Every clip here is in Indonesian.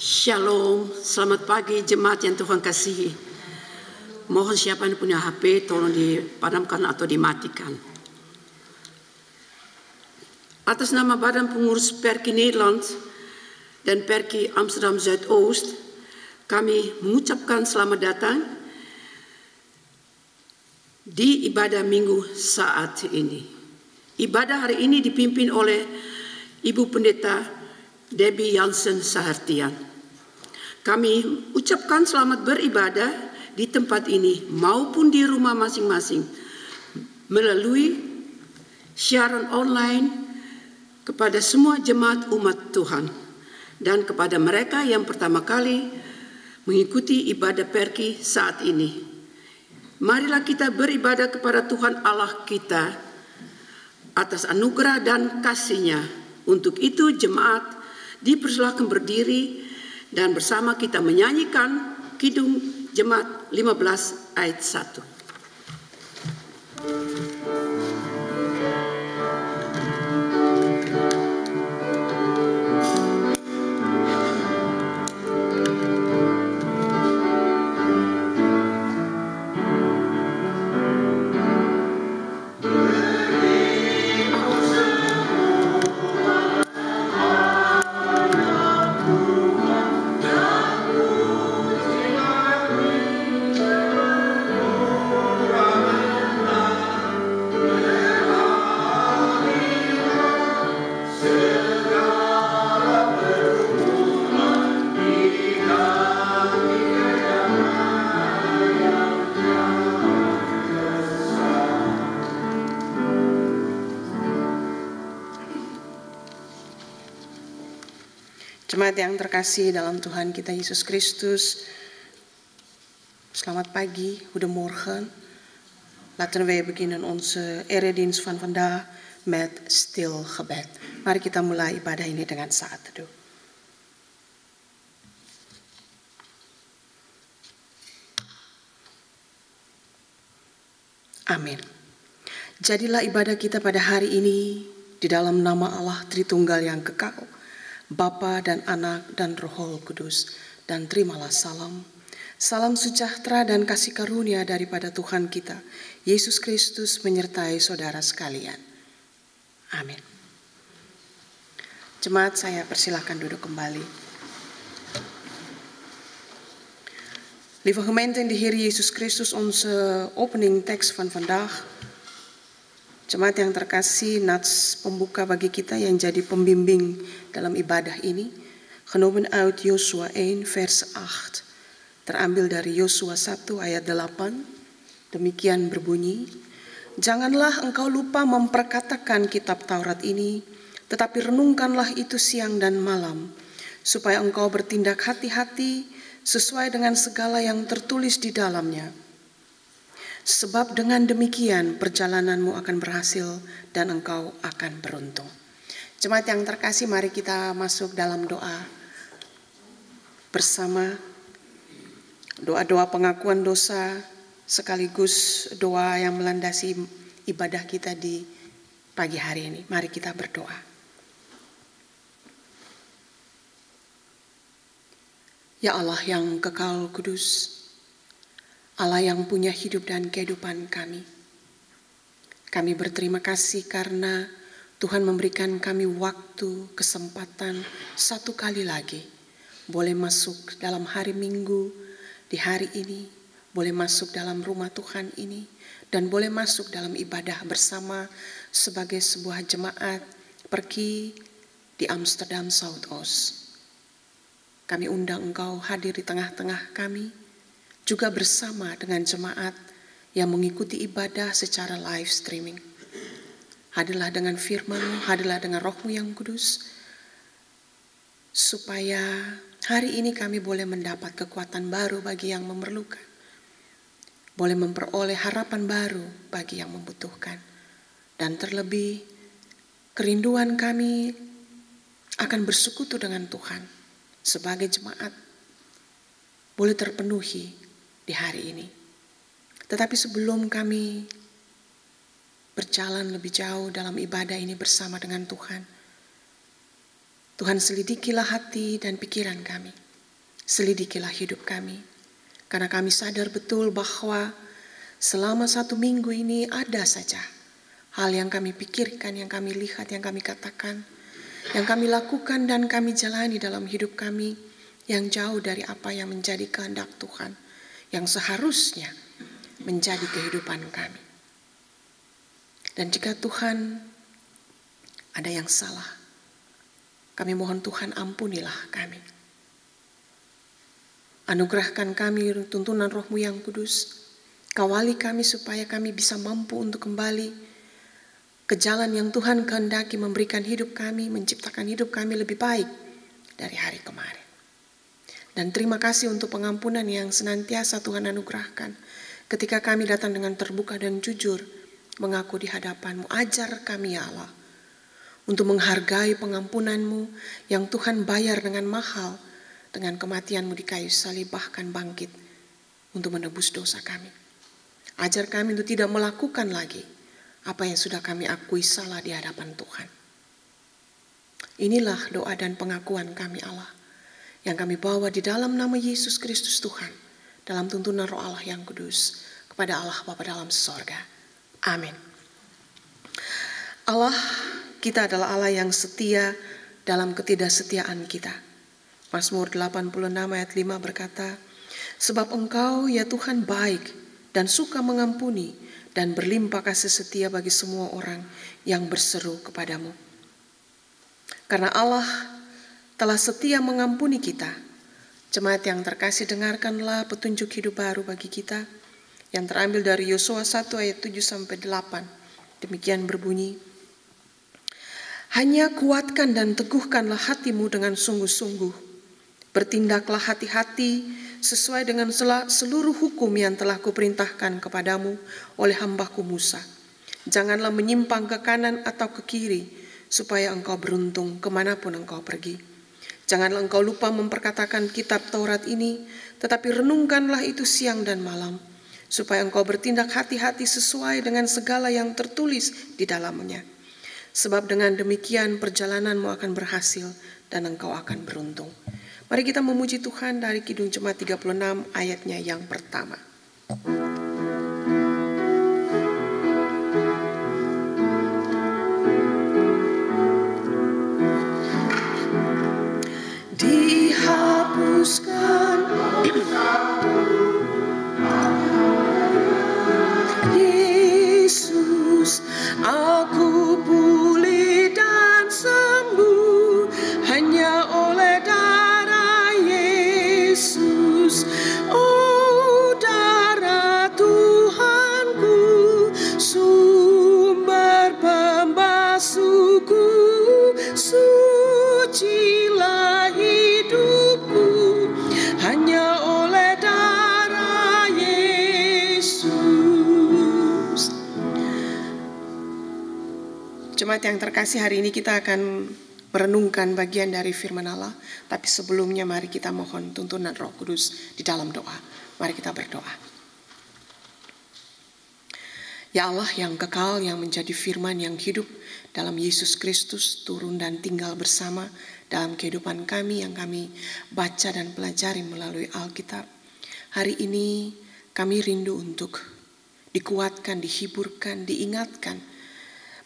Shalom, selamat pagi jemaat yang Tuhan kasihi. Mohon siapa yang punya HP tolong dipadamkan atau dimatikan. Atas nama Badan Pengurus Perki Nederland dan Perki Amsterdam Zuidoost, kami mengucapkan selamat datang di ibadah minggu saat ini. Ibadah hari ini dipimpin oleh Ibu Pendeta Debbie Jansen Sahartian. Kami ucapkan selamat beribadah di tempat ini maupun di rumah masing-masing melalui siaran online kepada semua jemaat umat Tuhan dan kepada mereka yang pertama kali mengikuti ibadah Perki saat ini. Marilah kita beribadah kepada Tuhan Allah kita atas anugerah dan kasih-Nya. Untuk itu jemaat dipersilakan berdiri dan bersama kita menyanyikan Kidung Jemaat 15 ayat 1. Jemaat yang terkasih dalam Tuhan kita Yesus Kristus, selamat pagi, goedemorgen. Laten wij beginnen onze eredienst van vandaag met stil gebed. Mari kita mulai ibadah ini dengan saat teduh. Amin. Jadilah ibadah kita pada hari ini di dalam nama Allah Tritunggal yang kekal, Bapa dan Anak dan Roh Kudus, dan terimalah salam. Salam sejahtera dan kasih karunia daripada Tuhan kita, Yesus Kristus menyertai saudara sekalian. Amin. Jemaat, saya persilahkan duduk kembali. Lieve gemeente in de Heer Jezus Christus, onze opening tekst van vandaag. Jemaat yang terkasih, nats pembuka bagi kita yang jadi pembimbing dalam ibadah ini, genomen uit Yosua 1 vers 8, terambil dari Yosua 1 ayat 8, demikian berbunyi, janganlah engkau lupa memperkatakan kitab Taurat ini, tetapi renungkanlah itu siang dan malam, supaya engkau bertindak hati-hati sesuai dengan segala yang tertulis di dalamnya. Sebab dengan demikian perjalananmu akan berhasil dan engkau akan beruntung. Jemaat yang terkasih, mari kita masuk dalam doa bersama. Doa-doa pengakuan dosa sekaligus doa yang melandasi ibadah kita di pagi hari ini. Mari kita berdoa. Ya Allah yang kekal kudus, Allah yang punya hidup dan kehidupan kami. Kami berterima kasih karena Tuhan memberikan kami waktu, kesempatan satu kali lagi. Boleh masuk dalam hari Minggu di hari ini. Boleh masuk dalam rumah Tuhan ini. Dan boleh masuk dalam ibadah bersama sebagai sebuah jemaat pergi di Amsterdam Zuidoost. Kami undang Engkau hadir di tengah-tengah kami. Juga bersama dengan jemaat yang mengikuti ibadah secara live streaming. Hadirlah dengan firman-Mu, hadirlah dengan Roh-Mu yang kudus, supaya hari ini kami boleh mendapat kekuatan baru bagi yang memerlukan. Boleh memperoleh harapan baru bagi yang membutuhkan. Dan terlebih, kerinduan kami akan bersekutu dengan Tuhan sebagai jemaat boleh terpenuhi di hari ini. Tetapi sebelum kami berjalan lebih jauh dalam ibadah ini bersama dengan Tuhan, Tuhan selidikilah hati dan pikiran kami. Selidikilah hidup kami, karena kami sadar betul bahwa selama 1 minggu ini ada saja hal yang kami pikirkan, yang kami lihat, yang kami katakan, yang kami lakukan dan kami jalani dalam hidup kami yang jauh dari apa yang menjadi kehendak Tuhan, yang seharusnya menjadi kehidupan kami. Dan jika Tuhan ada yang salah, kami mohon Tuhan ampunilah kami. Anugerahkan kami tuntunan Roh-Mu yang kudus. Kawali kami supaya kami bisa mampu untuk kembali ke jalan yang Tuhan kehendaki, memberikan hidup kami, menciptakan hidup kami lebih baik dari hari kemarin. Dan terima kasih untuk pengampunan yang senantiasa Tuhan anugerahkan. Ketika kami datang dengan terbuka dan jujur, mengaku di hadapan-Mu, ajar kami ya Allah, untuk menghargai pengampunan-Mu yang Tuhan bayar dengan mahal, dengan kematian-Mu di kayu salib, bahkan bangkit untuk menebus dosa kami. Ajar kami untuk tidak melakukan lagi apa yang sudah kami akui salah di hadapan Tuhan. Inilah doa dan pengakuan kami Allah, yang kami bawa di dalam nama Yesus Kristus Tuhan, dalam tuntunan Roh Allah yang kudus, kepada Allah Bapa dalam sorga. Amin. Allah kita adalah Allah yang setia dalam ketidaksetiaan kita. Mazmur 86 ayat 5 berkata, sebab Engkau ya Tuhan baik dan suka mengampuni dan berlimpah kasih setia bagi semua orang yang berseru kepadamu. Karena Allah telah setia mengampuni kita, jemaat yang terkasih, dengarkanlah petunjuk hidup baru bagi kita yang terambil dari Yosua 1 ayat 7-8. Demikian berbunyi, hanya kuatkan dan teguhkanlah hatimu dengan sungguh-sungguh. Bertindaklah hati-hati sesuai dengan seluruh hukum yang telah kuperintahkan kepadamu oleh hamba-Ku Musa. Janganlah menyimpang ke kanan atau ke kiri, supaya engkau beruntung kemanapun engkau pergi. Janganlah engkau lupa memperkatakan kitab Taurat ini, tetapi renungkanlah itu siang dan malam, supaya engkau bertindak hati-hati sesuai dengan segala yang tertulis di dalamnya. Sebab dengan demikian perjalananmu akan berhasil dan engkau akan beruntung. Mari kita memuji Tuhan dari Kidung Jemaat 36 ayatnya yang pertama. Dihapuskan Yesus, aku pulih dan sembuh hanya oleh darah Yesus. Oh, darah Tuhanku, sumber pembasuhku, sucilah hidupku hanya oleh darah Yesus. Jemaat yang terkasih, hari ini kita akan merenungkan bagian dari firman Allah. Tapi sebelumnya mari kita mohon tuntunan Roh Kudus di dalam doa. Mari kita berdoa. Ya Allah yang kekal, yang menjadi firman yang hidup dalam Yesus Kristus, turun dan tinggal bersama dalam kehidupan kami yang kami baca dan pelajari melalui Alkitab. Hari ini kami rindu untuk dikuatkan, dihiburkan, diingatkan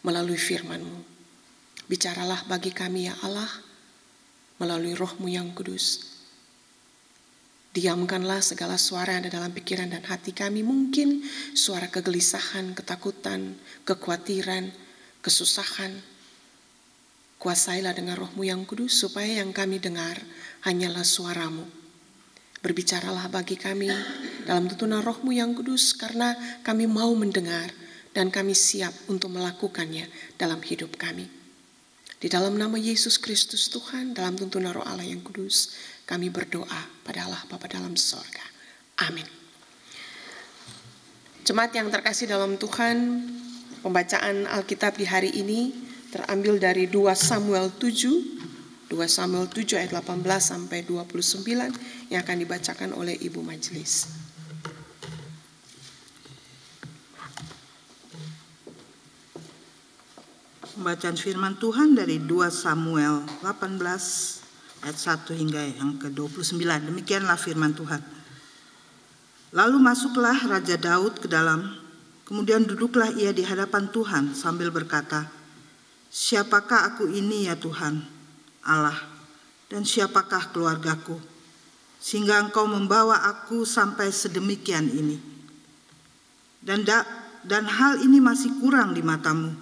melalui firman-Mu. Bicaralah bagi kami ya Allah, melalui Roh-Mu yang kudus. Diamkanlah segala suara yang ada dalam pikiran dan hati kami, mungkin suara kegelisahan, ketakutan, kekhawatiran, kesusahan. Kuasailah dengan Roh-Mu yang kudus, supaya yang kami dengar hanyalah suara-Mu. Berbicaralah bagi kami dalam tuntunan Roh-Mu yang kudus, karena kami mau mendengar dan kami siap untuk melakukannya dalam hidup kami. Di dalam nama Yesus Kristus Tuhan, dalam tuntunan Roh Allah yang kudus, kami berdoa pada Allah Bapa dalam sorga. Amin. Jemaat yang terkasih dalam Tuhan, pembacaan Alkitab di hari ini terambil dari 2 Samuel 7 ayat 18 sampai 29 yang akan dibacakan oleh Ibu Majelis. Pembacaan firman Tuhan dari 2 Samuel 18 ayat 1 hingga yang ke-29. Demikianlah firman Tuhan. Lalu masuklah Raja Daud ke dalam, kemudian duduklah ia di hadapan Tuhan sambil berkata, "Siapakah aku ini ya Tuhan, Allah, dan siapakah keluargaku, sehingga Engkau membawa aku sampai sedemikian ini? Dan hal ini masih kurang di matamu,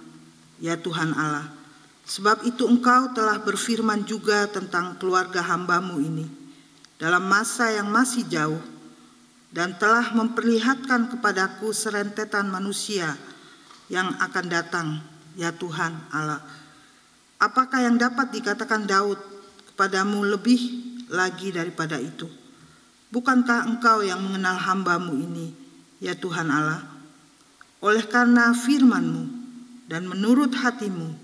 ya Tuhan Allah. Sebab itu Engkau telah berfirman juga tentang keluarga hamba-Mu ini dalam masa yang masih jauh, dan telah memperlihatkan kepadaku serentetan manusia yang akan datang, ya Tuhan Allah. Apakah yang dapat dikatakan Daud kepadamu lebih lagi daripada itu? Bukankah Engkau yang mengenal hamba-Mu ini, ya Tuhan Allah? Oleh karena firman-Mu dan menurut hati-Mu,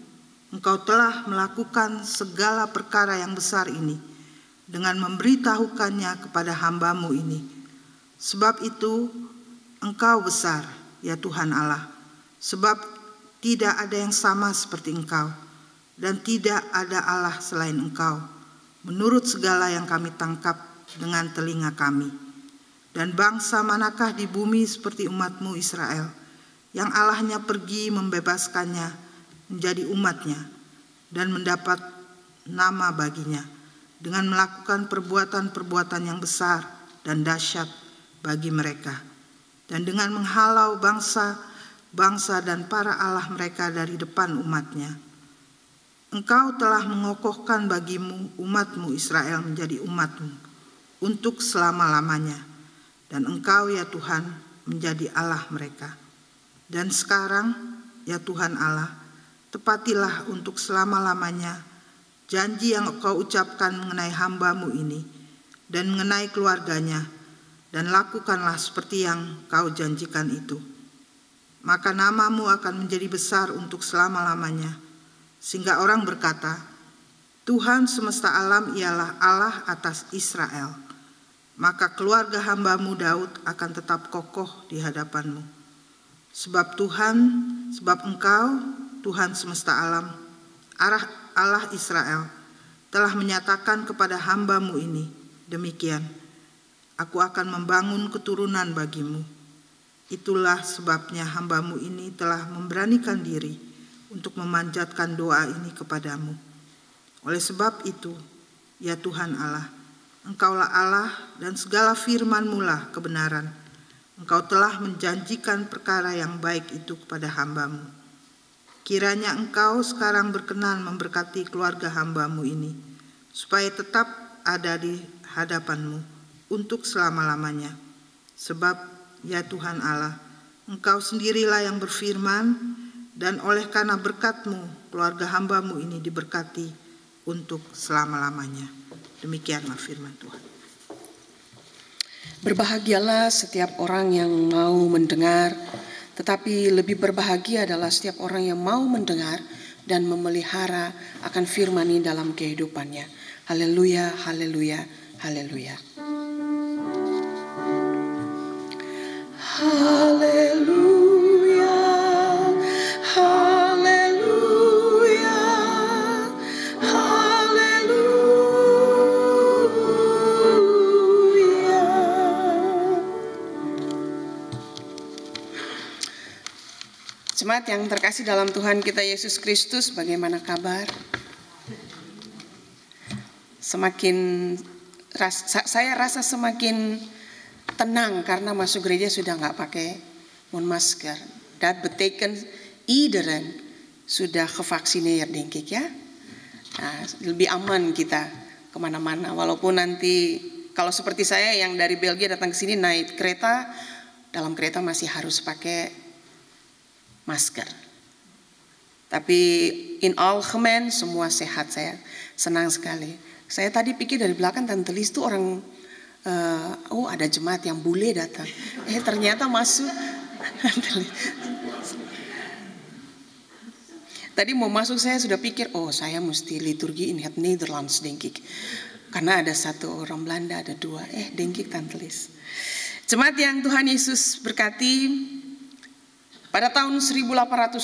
Engkau telah melakukan segala perkara yang besar ini dengan memberitahukannya kepada hamba-Mu ini. Sebab itu Engkau besar, ya Tuhan Allah, sebab tidak ada yang sama seperti Engkau, dan tidak ada Allah selain Engkau, menurut segala yang kami tangkap dengan telinga kami. Dan bangsa manakah di bumi seperti umat-Mu Israel, yang Allahnya pergi membebaskannya menjadi umatnya, dan mendapat nama baginya, dengan melakukan perbuatan-perbuatan yang besar dan dahsyat bagi mereka, dan dengan menghalau bangsa dan para Allah mereka dari depan umatnya. Engkau telah mengokohkan bagimu umat-Mu Israel menjadi umat-Mu untuk selama-lamanya, dan Engkau ya Tuhan menjadi Allah mereka. Dan sekarang ya Tuhan Allah, tepatilah untuk selama-lamanya janji yang Engkau ucapkan mengenai hamba-Mu ini dan mengenai keluarganya, dan lakukanlah seperti yang Kau janjikan itu. Maka nama-Mu akan menjadi besar untuk selama-lamanya, sehingga orang berkata, Tuhan semesta alam ialah Allah atas Israel. Maka keluarga hamba-Mu Daud akan tetap kokoh di hadapan-Mu. Sebab Engkau, Tuhan semesta alam, Allah Israel, telah menyatakan kepada hamba-Mu ini, demikian, Aku akan membangun keturunan bagimu. Itulah sebabnya hamba-Mu ini telah memberanikan diri untuk memanjatkan doa ini kepadamu. Oleh sebab itu, ya Tuhan Allah, Engkaulah Allah dan segala firman-Mu lah kebenaran. Engkau telah menjanjikan perkara yang baik itu kepada hamba-Mu. Kiranya Engkau sekarang berkenan memberkati keluarga hamba-Mu ini, supaya tetap ada di hadapan-Mu untuk selama-lamanya. Sebab ya Tuhan Allah, Engkau sendirilah yang berfirman, dan oleh karena berkat-Mu, keluarga hamba-Mu ini diberkati untuk selama-lamanya. Demikianlah firman Tuhan. Berbahagialah setiap orang yang mau mendengar, tetapi lebih berbahagia adalah setiap orang yang mau mendengar dan memelihara akan firman ini dalam kehidupannya. Haleluya, haleluya, haleluya. Haleluya, haleluya, haleluya. Jemaat yang terkasih dalam Tuhan kita Yesus Kristus, bagaimana kabar? Saya rasa semakin tenang karena masuk gereja sudah nggak pakai masker. Dat betekent iedereen sudah gevaccineerd, denk ik ya. Nah, lebih aman kita kemana-mana. Walaupun nanti kalau seperti saya yang dari Belgia datang ke sini naik kereta, dalam kereta masih harus pakai masker. Tapi in algemeen semua sehat, saya senang sekali. Saya tadi pikir dari belakang Tante Lis itu orang, ada jemaat yang bule datang. Ternyata masuk. Tadi mau masuk saya sudah pikir, saya mesti liturgi in het Nederlands, denk ik. Karena ada satu orang Belanda, ada dua. Denk ik Tante Lis. Jemaat yang Tuhan Yesus berkati, pada tahun 1877,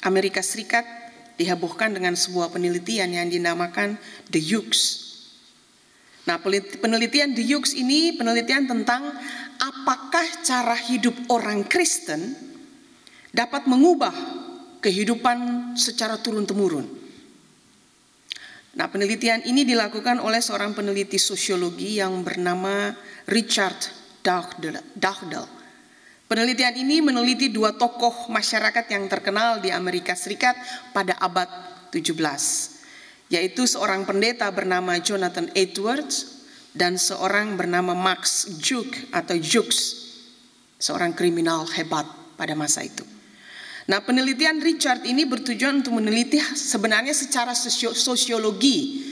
Amerika Serikat dihebohkan dengan sebuah penelitian yang dinamakan The Hughes. Nah, penelitian The Hughes ini penelitian tentang apakah cara hidup orang Kristen dapat mengubah kehidupan secara turun-temurun. Nah, penelitian ini dilakukan oleh seorang peneliti sosiologi yang bernama Richard Dugdale. Penelitian ini meneliti dua tokoh masyarakat yang terkenal di Amerika Serikat pada abad 17, yaitu seorang pendeta bernama Jonathan Edwards dan seorang bernama Max Jukes, seorang kriminal hebat pada masa itu. Nah, penelitian Richard ini bertujuan untuk meneliti sebenarnya secara sosiologi,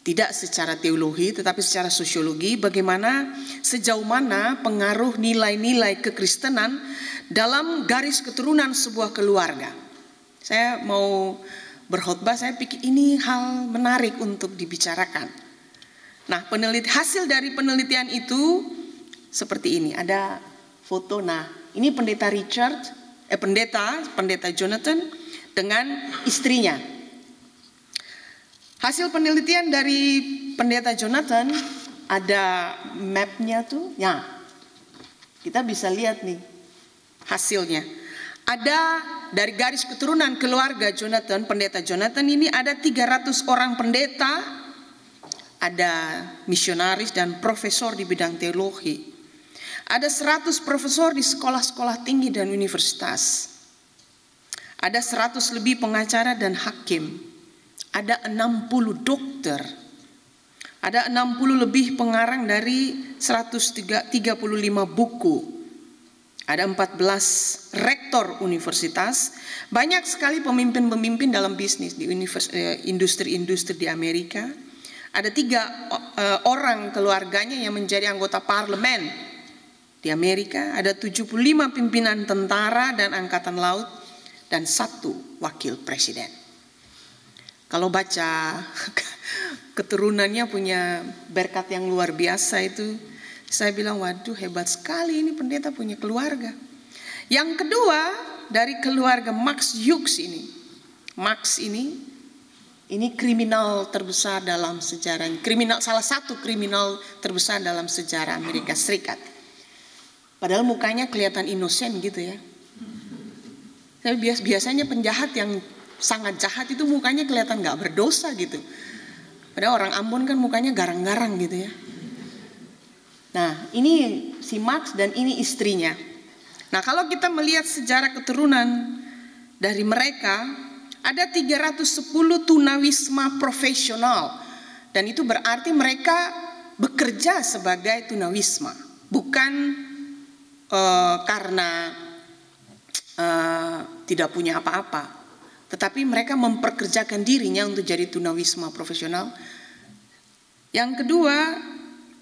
tidak secara teologi, tetapi secara sosiologi, bagaimana sejauh mana pengaruh nilai-nilai kekristenan dalam garis keturunan sebuah keluarga. Saya mau berkhotbah, saya pikir ini hal menarik untuk dibicarakan. Nah, hasil dari penelitian itu seperti ini. Ada foto. Nah, ini pendeta pendeta Jonathan dengan istrinya. Hasil penelitian dari pendeta Jonathan, ada mapnya tuh. Ya, kita bisa lihat nih hasilnya. Ada dari garis keturunan keluarga Jonathan, pendeta Jonathan ini ada 300 orang pendeta, ada misionaris dan profesor di bidang teologi. Ada 100 profesor di sekolah-sekolah tinggi dan universitas. Ada 100 lebih pengacara dan hakim. Ada 60 dokter. Ada 60 lebih pengarang dari 135 buku. Ada 14 rektor universitas. Banyak sekali pemimpin-pemimpin dalam bisnis di industri-industri di Amerika. Ada 3 orang keluarganya yang menjadi anggota parlemen di Amerika. Ada 75 pimpinan tentara dan angkatan laut dan 1 wakil presiden. Kalau baca keturunannya punya berkat yang luar biasa itu, saya bilang waduh hebat sekali ini pendeta punya keluarga. Yang kedua dari keluarga Max Jukes ini. Max ini kriminal terbesar dalam sejarah, salah satu kriminal terbesar dalam sejarah Amerika Serikat. Padahal mukanya kelihatan inosen gitu ya. Tapi biasanya penjahat yang sangat jahat itu mukanya kelihatan gak berdosa gitu. Padahal orang Ambon kan mukanya garang-garang gitu ya. Nah, ini si Max dan ini istrinya. Nah, kalau kita melihat sejarah keturunan dari mereka, ada 310 tunawisma profesional. Dan itu berarti mereka bekerja sebagai tunawisma. Bukan karena tidak punya apa-apa. Tetapi mereka memperkerjakan dirinya untuk jadi tunawisma profesional. Yang kedua,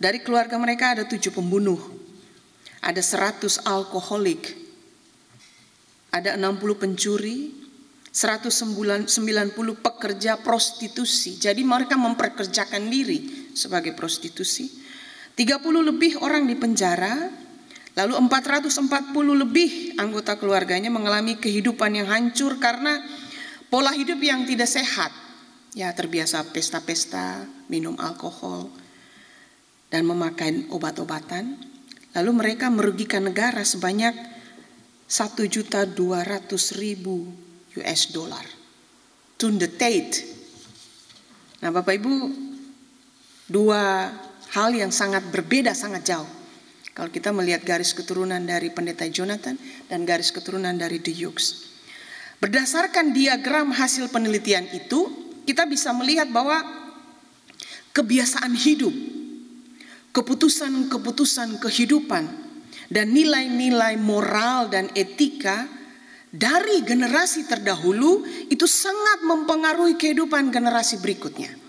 dari keluarga mereka ada 7 pembunuh. Ada 100 alkoholik. Ada 60 pencuri. 190 pekerja prostitusi. Jadi mereka memperkerjakan diri sebagai prostitusi. 30 lebih orang di penjara. Lalu 440 lebih anggota keluarganya mengalami kehidupan yang hancur karena pola hidup yang tidak sehat. Ya, terbiasa pesta-pesta, minum alkohol, dan memakai obat-obatan. Lalu mereka merugikan negara sebanyak 1.200.000 US dollar. To the Tate. Nah, Bapak Ibu, 2 hal yang sangat berbeda, sangat jauh. Kalau kita melihat garis keturunan dari pendeta Jonathan dan garis keturunan dari The Hughes. Berdasarkan diagram hasil penelitian itu, kita bisa melihat bahwa kebiasaan hidup, keputusan-keputusan kehidupan, dan nilai-nilai moral dan etika dari generasi terdahulu itu sangat mempengaruhi kehidupan generasi berikutnya.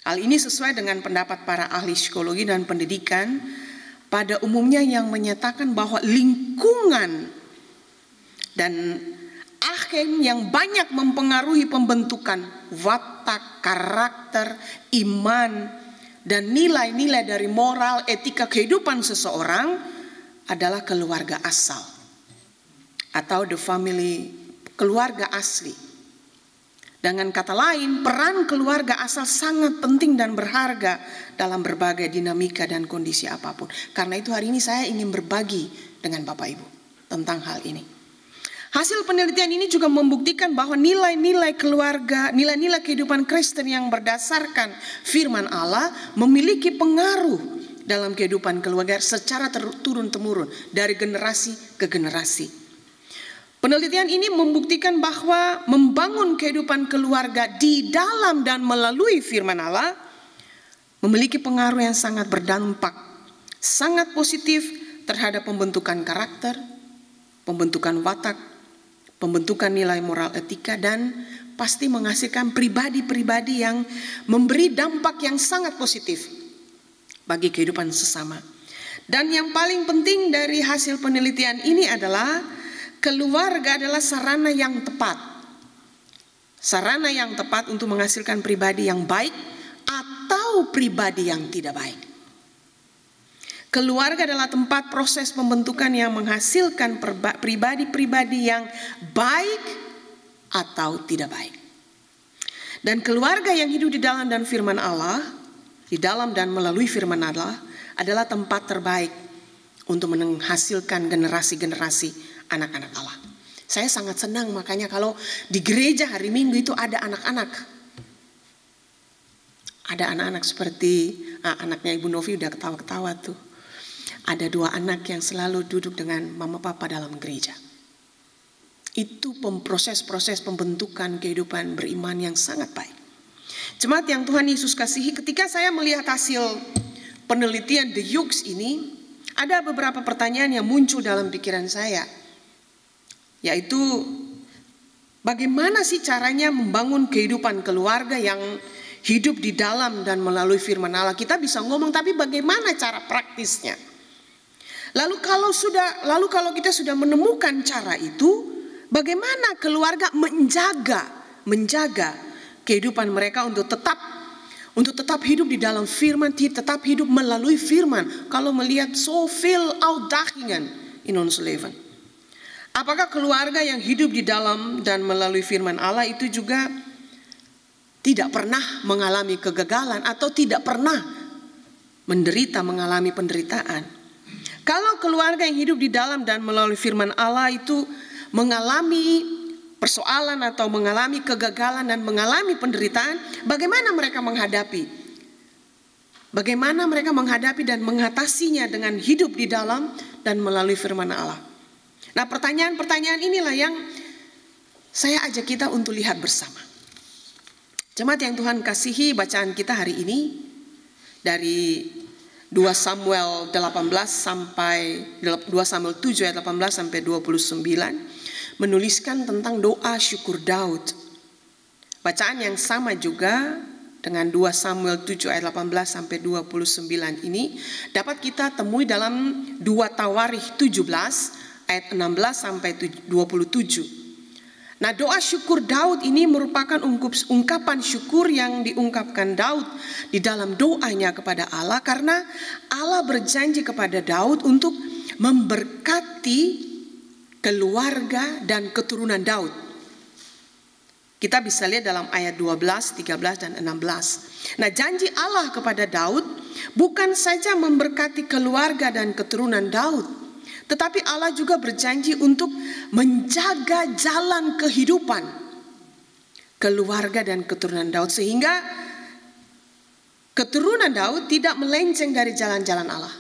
Hal ini sesuai dengan pendapat para ahli psikologi dan pendidikan pada umumnya yang menyatakan bahwa lingkungan dan akhir yang banyak mempengaruhi pembentukan watak, karakter, iman, dan nilai-nilai dari moral, etika kehidupan seseorang adalah keluarga asal atau the family, keluarga asli. Dengan kata lain, peran keluarga asal sangat penting dan berharga dalam berbagai dinamika dan kondisi apapun. Karena itu hari ini saya ingin berbagi dengan Bapak Ibu tentang hal ini. Hasil penelitian ini juga membuktikan bahwa nilai-nilai keluarga, nilai-nilai kehidupan Kristen yang berdasarkan firman Allah memiliki pengaruh dalam kehidupan keluarga secara turun-temurun dari generasi ke generasi. Penelitian ini membuktikan bahwa membangun kehidupan keluarga di dalam dan melalui firman Allah memiliki pengaruh yang sangat berdampak, sangat positif terhadap pembentukan karakter, pembentukan watak, pembentukan nilai moral etika, dan pasti menghasilkan pribadi-pribadi yang memberi dampak yang sangat positif bagi kehidupan sesama. Dan yang paling penting dari hasil penelitian ini adalah keluarga adalah sarana yang tepat. Sarana yang tepat untuk menghasilkan pribadi yang baik atau pribadi yang tidak baik. Keluarga adalah tempat proses pembentukan yang menghasilkan pribadi-pribadi yang baik atau tidak baik. Dan keluarga yang hidup di dalam dan firman Allah, di dalam dan melalui firman Allah adalah tempat terbaik untuk menghasilkan generasi-generasi anak-anak Allah. Saya sangat senang makanya kalau di gereja hari Minggu itu ada anak-anak. Ada anak-anak seperti anaknya Ibu Novi udah ketawa-ketawa tuh. Ada 2 anak yang selalu duduk dengan mama papa dalam gereja. Itu proses-proses pembentukan kehidupan beriman yang sangat baik. Jemaat yang Tuhan Yesus kasihi, ketika saya melihat hasil penelitian The Hughes ini, ada beberapa pertanyaan yang muncul dalam pikiran saya. Yaitu bagaimana sih caranya membangun kehidupan keluarga yang hidup di dalam dan melalui firman Allah. Kita bisa ngomong, tapi bagaimana cara praktisnya? Lalu kalau kita sudah menemukan cara itu, bagaimana keluarga menjaga kehidupan mereka untuk tetap hidup di dalam firman, tetap hidup melalui firman. Kalau melihat so veel uitdagingen in ons leven. Apakah keluarga yang hidup di dalam dan melalui firman Allah itu juga tidak pernah mengalami kegagalan atau tidak pernah mengalami penderitaan? Kalau keluarga yang hidup di dalam dan melalui firman Allah itu mengalami persoalan atau mengalami kegagalan dan mengalami penderitaan, bagaimana mereka menghadapi? Bagaimana mereka menghadapi dan mengatasinya dengan hidup di dalam dan melalui firman Allah? Nah, pertanyaan-pertanyaan inilah yang saya ajak kita untuk lihat bersama. Jemaat yang Tuhan kasihi, bacaan kita hari ini dari 2 Samuel 18 sampai 2 Samuel 7 ayat 18 sampai 29 menuliskan tentang doa syukur Daud. Bacaan yang sama juga dengan 2 Samuel 7 ayat 18 sampai 29 ini dapat kita temui dalam 2 Tawarikh 17 ayat 16 sampai 27. Nah, doa syukur Daud ini merupakan ungkapan syukur yang diungkapkan Daud di dalam doanya kepada Allah, karena Allah berjanji kepada Daud untuk memberkati keluarga dan keturunan Daud. Kita bisa lihat dalam ayat 12, 13 dan 16. Nah, janji Allah kepada Daud bukan saja memberkati keluarga dan keturunan Daud, tetapi Allah juga berjanji untuk menjaga jalan kehidupan keluarga dan keturunan Daud, sehingga keturunan Daud tidak melenceng dari jalan-jalan Allah.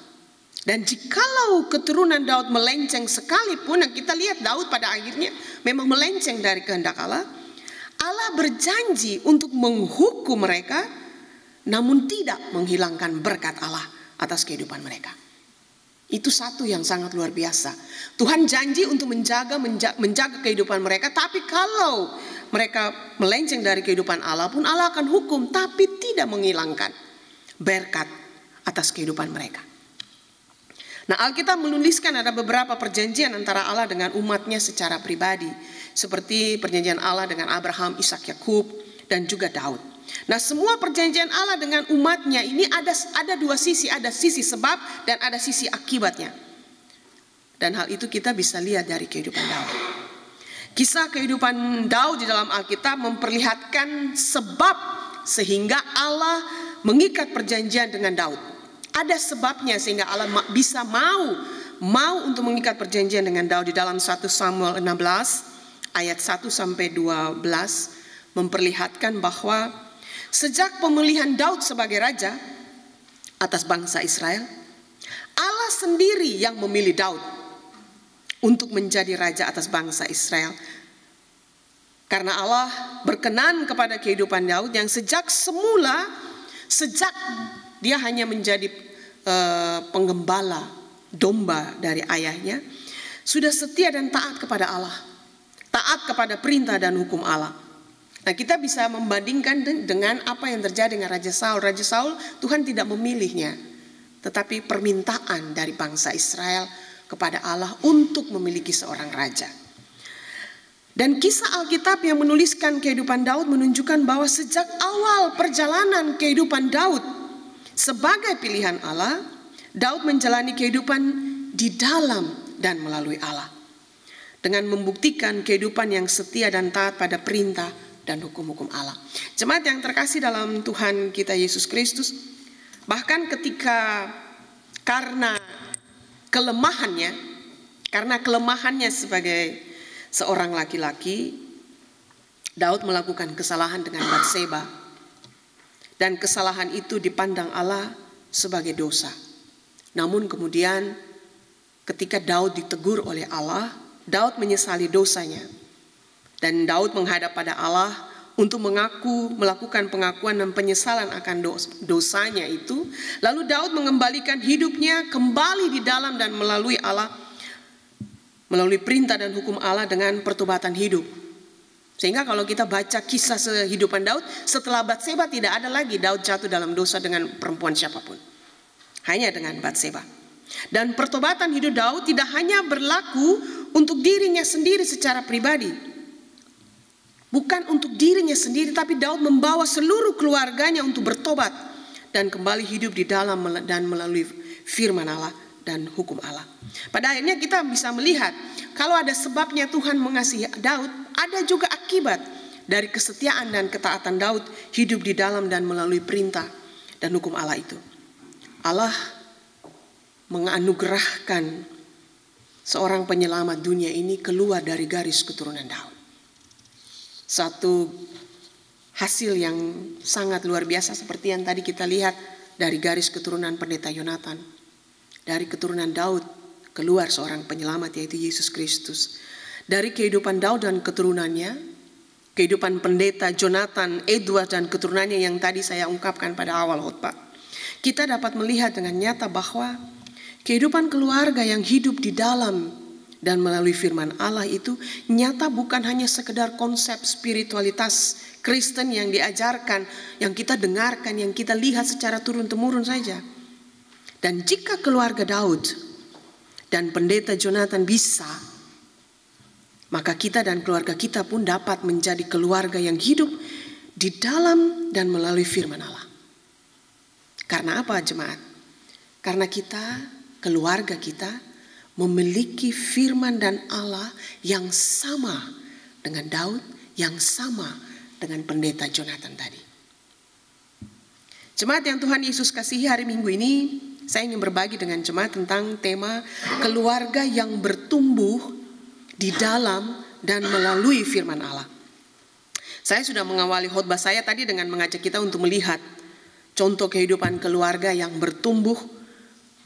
Dan jikalau keturunan Daud melenceng sekalipun, yang kita lihat Daud pada akhirnya memang melenceng dari kehendak Allah, Allah berjanji untuk menghukum mereka, namun tidak menghilangkan berkat Allah atas kehidupan mereka. Itu satu yang sangat luar biasa. Tuhan janji untuk menjaga kehidupan mereka, tapi kalau mereka melenceng dari kehidupan Allah pun Allah akan hukum, tapi tidak menghilangkan berkat atas kehidupan mereka. Nah, Alkitab menuliskan ada beberapa perjanjian antara Allah dengan umatnya secara pribadi, seperti perjanjian Allah dengan Abraham, Ishak, Yakub, dan juga Daud. Nah, semua perjanjian Allah dengan umatnya ini ada 2 sisi, ada sisi sebab dan ada sisi akibatnya. Dan hal itu kita bisa lihat dari kehidupan Daud. Kisah kehidupan Daud di dalam Alkitab memperlihatkan sebab sehingga Allah mengikat perjanjian dengan Daud. Ada sebabnya sehingga Allah bisa mau untuk mengikat perjanjian dengan Daud. Di dalam 1 Samuel 16 ayat 1 sampai 12 memperlihatkan bahwa sejak pemilihan Daud sebagai raja atas bangsa Israel, Allah sendiri yang memilih Daud untuk menjadi raja atas bangsa Israel. Karena Allah berkenan kepada kehidupan Daud yang sejak dia hanya menjadi penggembala domba dari ayahnya, sudah setia dan taat kepada Allah, taat kepada perintah dan hukum Allah. Nah, kita bisa membandingkan dengan apa yang terjadi dengan Raja Saul. Raja Saul, Tuhan tidak memilihnya, tetapi permintaan dari bangsa Israel kepada Allah untuk memiliki seorang raja. Dan kisah Alkitab yang menuliskan kehidupan Daud menunjukkan bahwa sejak awal perjalanan kehidupan Daud sebagai pilihan Allah, Daud menjalani kehidupan di dalam dan melalui Allah, dengan membuktikan kehidupan yang setia dan taat pada perintah dan hukum-hukum Allah. Jemaat yang terkasih dalam Tuhan kita Yesus Kristus, bahkan ketika karena kelemahannya sebagai seorang laki-laki, Daud melakukan kesalahan dengan Batseba, dan kesalahan itu dipandang Allah sebagai dosa. Namun kemudian ketika Daud ditegur oleh Allah, Daud menyesali dosanya, dan Daud menghadap pada Allah untuk melakukan pengakuan dan penyesalan akan dosanya itu. Lalu Daud mengembalikan hidupnya kembali di dalam dan melalui Allah, melalui perintah dan hukum Allah dengan pertobatan hidup. Sehingga kalau kita baca kisah kehidupan Daud, setelah Batseba tidak ada lagi Daud jatuh dalam dosa dengan perempuan siapapun, hanya dengan Batseba. Dan pertobatan hidup Daud tidak hanya berlaku untuk dirinya sendiri secara pribadi, bukan untuk dirinya sendiri, tapi Daud membawa seluruh keluarganya untuk bertobat dan kembali hidup di dalam dan melalui firman Allah dan hukum Allah. Pada akhirnya kita bisa melihat kalau ada sebabnya Tuhan mengasihi Daud, ada juga akibat dari kesetiaan dan ketaatan Daud hidup di dalam dan melalui perintah dan hukum Allah itu. Allah menganugerahkan seorang penyelamat dunia ini keluar dari garis keturunan Daud. Satu hasil yang sangat luar biasa seperti yang tadi kita lihat dari garis keturunan pendeta Yonatan. Dari keturunan Daud keluar seorang penyelamat, yaitu Yesus Kristus. Dari kehidupan Daud dan keturunannya, kehidupan pendeta Jonathan, Edward dan keturunannya yang tadi saya ungkapkan pada awal khotbah, kita dapat melihat dengan nyata bahwa kehidupan keluarga yang hidup di dalam dan melalui firman Allah itu nyata bukan hanya sekedar konsep spiritualitas Kristen yang diajarkan, yang kita dengarkan, yang kita lihat secara turun-temurun saja. Dan jika keluarga Daud dan pendeta Jonathan bisa, maka kita dan keluarga kita pun dapat menjadi keluarga yang hidup di dalam dan melalui firman Allah. Karena apa, jemaat? Karena kita, keluarga kita, memiliki firman dan Allah yang sama dengan Daud, yang sama dengan pendeta Jonathan tadi. Jemaat yang Tuhan Yesus kasihi, hari Minggu ini saya ingin berbagi dengan jemaat tentang tema keluarga yang bertumbuh di dalam dan melalui firman Allah. Saya sudah mengawali khotbah saya tadi dengan mengajak kita untuk melihat contoh kehidupan keluarga yang bertumbuh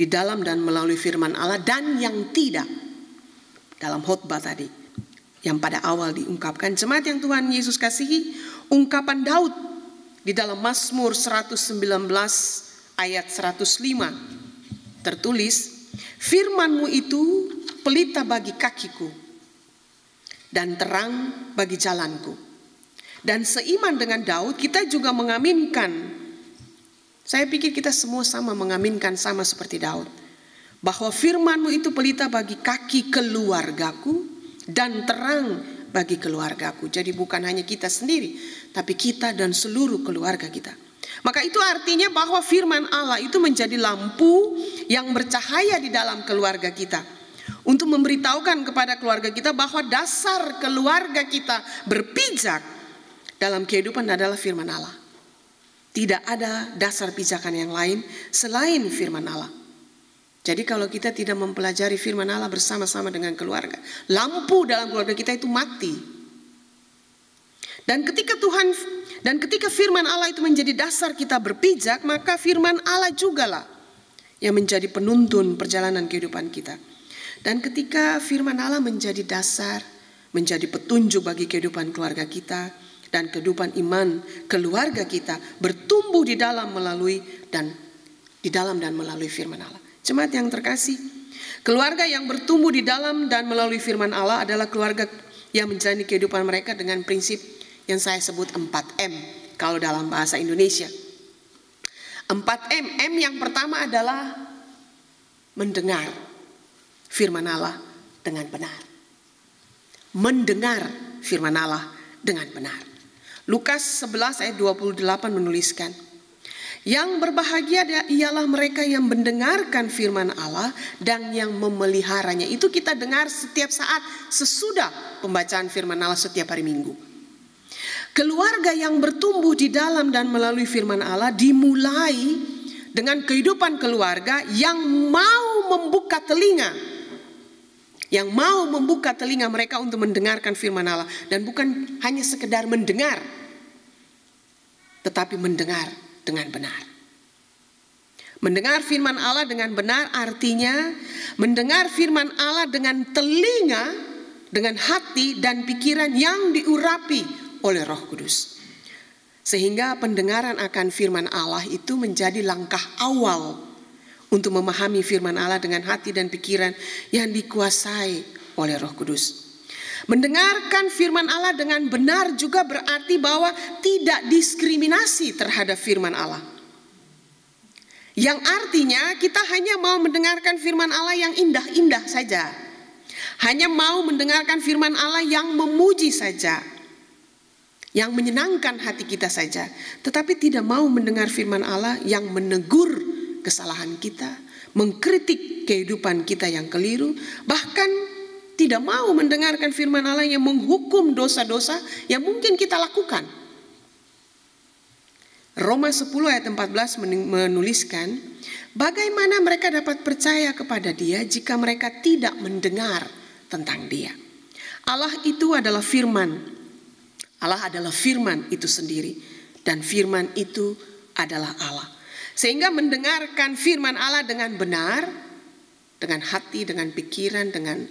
di dalam dan melalui firman Allah dan yang tidak, dalam khotbah tadi yang pada awal diungkapkan. Jemaat yang Tuhan Yesus kasihi, ungkapan Daud di dalam Mazmur 119 ayat 105 tertulis, "Firman-Mu itu pelita bagi kakiku dan terang bagi jalanku." Dan seiman dengan Daud, kita juga mengaminkan, saya pikir kita semua sama mengaminkan sama seperti Daud, bahwa firman-Mu itu pelita bagi kaki keluargaku dan terang bagi keluargaku. Jadi bukan hanya kita sendiri, tapi kita dan seluruh keluarga kita. Maka itu artinya bahwa firman Allah itu menjadi lampu yang bercahaya di dalam keluarga kita, untuk memberitahukan kepada keluarga kita bahwa dasar keluarga kita berpijak dalam kehidupan adalah firman Allah. Tidak ada dasar pijakan yang lain selain firman Allah. Jadi kalau kita tidak mempelajari firman Allah bersama-sama dengan keluarga, lampu dalam keluarga kita itu mati. Dan ketika firman Allah itu menjadi dasar kita berpijak, maka firman Allah jugalah yang menjadi penuntun perjalanan kehidupan kita. Dan ketika firman Allah menjadi dasar, menjadi petunjuk bagi kehidupan keluarga kita dan kehidupan iman keluarga kita, bertumbuh di dalam dan melalui firman Allah. Jemaat yang terkasih, keluarga yang bertumbuh di dalam dan melalui firman Allah adalah keluarga yang menjalani kehidupan mereka dengan prinsip yang saya sebut 4M kalau dalam bahasa Indonesia. 4M. M yang pertama adalah mendengar firman Allah dengan benar. Mendengar firman Allah dengan benar. Lukas 11 ayat 28 menuliskan, yang berbahagia ialah mereka yang mendengarkan firman Allah dan yang memeliharanya. Itu kita dengar setiap saat sesudah pembacaan firman Allah setiap hari Minggu. Keluarga yang bertumbuh di dalam dan melalui firman Allah dimulai dengan kehidupan keluarga yang mau membuka telinga. Yang mau membuka telinga mereka untuk mendengarkan firman Allah. Dan bukan hanya sekedar mendengar, tetapi mendengar dengan benar. Mendengar firman Allah dengan benar artinya mendengar firman Allah dengan telinga, dengan hati dan pikiran yang diurapi oleh Roh Kudus. Sehingga pendengaran akan firman Allah itu menjadi langkah awal untuk memahami firman Allah dengan hati dan pikiran yang dikuasai oleh Roh Kudus. Mendengarkan firman Allah dengan benar juga berarti bahwa tidak diskriminasi terhadap firman Allah. Yang artinya kita hanya mau mendengarkan firman Allah yang indah-indah saja. Hanya mau mendengarkan firman Allah yang memuji saja, yang menyenangkan hati kita saja. Tetapi tidak mau mendengar firman Allah yang menegur kesalahan kita, mengkritik kehidupan kita yang keliru, bahkan tidak mau mendengarkan firman Allah yang menghukum dosa-dosa yang mungkin kita lakukan. Roma 10 ayat 14 menuliskan, bagaimana mereka dapat percaya kepada Dia jika mereka tidak mendengar tentang Dia. Allah itu adalah firman. Allah adalah firman itu sendiri. Dan firman itu adalah Allah. Sehingga mendengarkan firman Allah dengan benar, dengan hati, dengan pikiran, dengan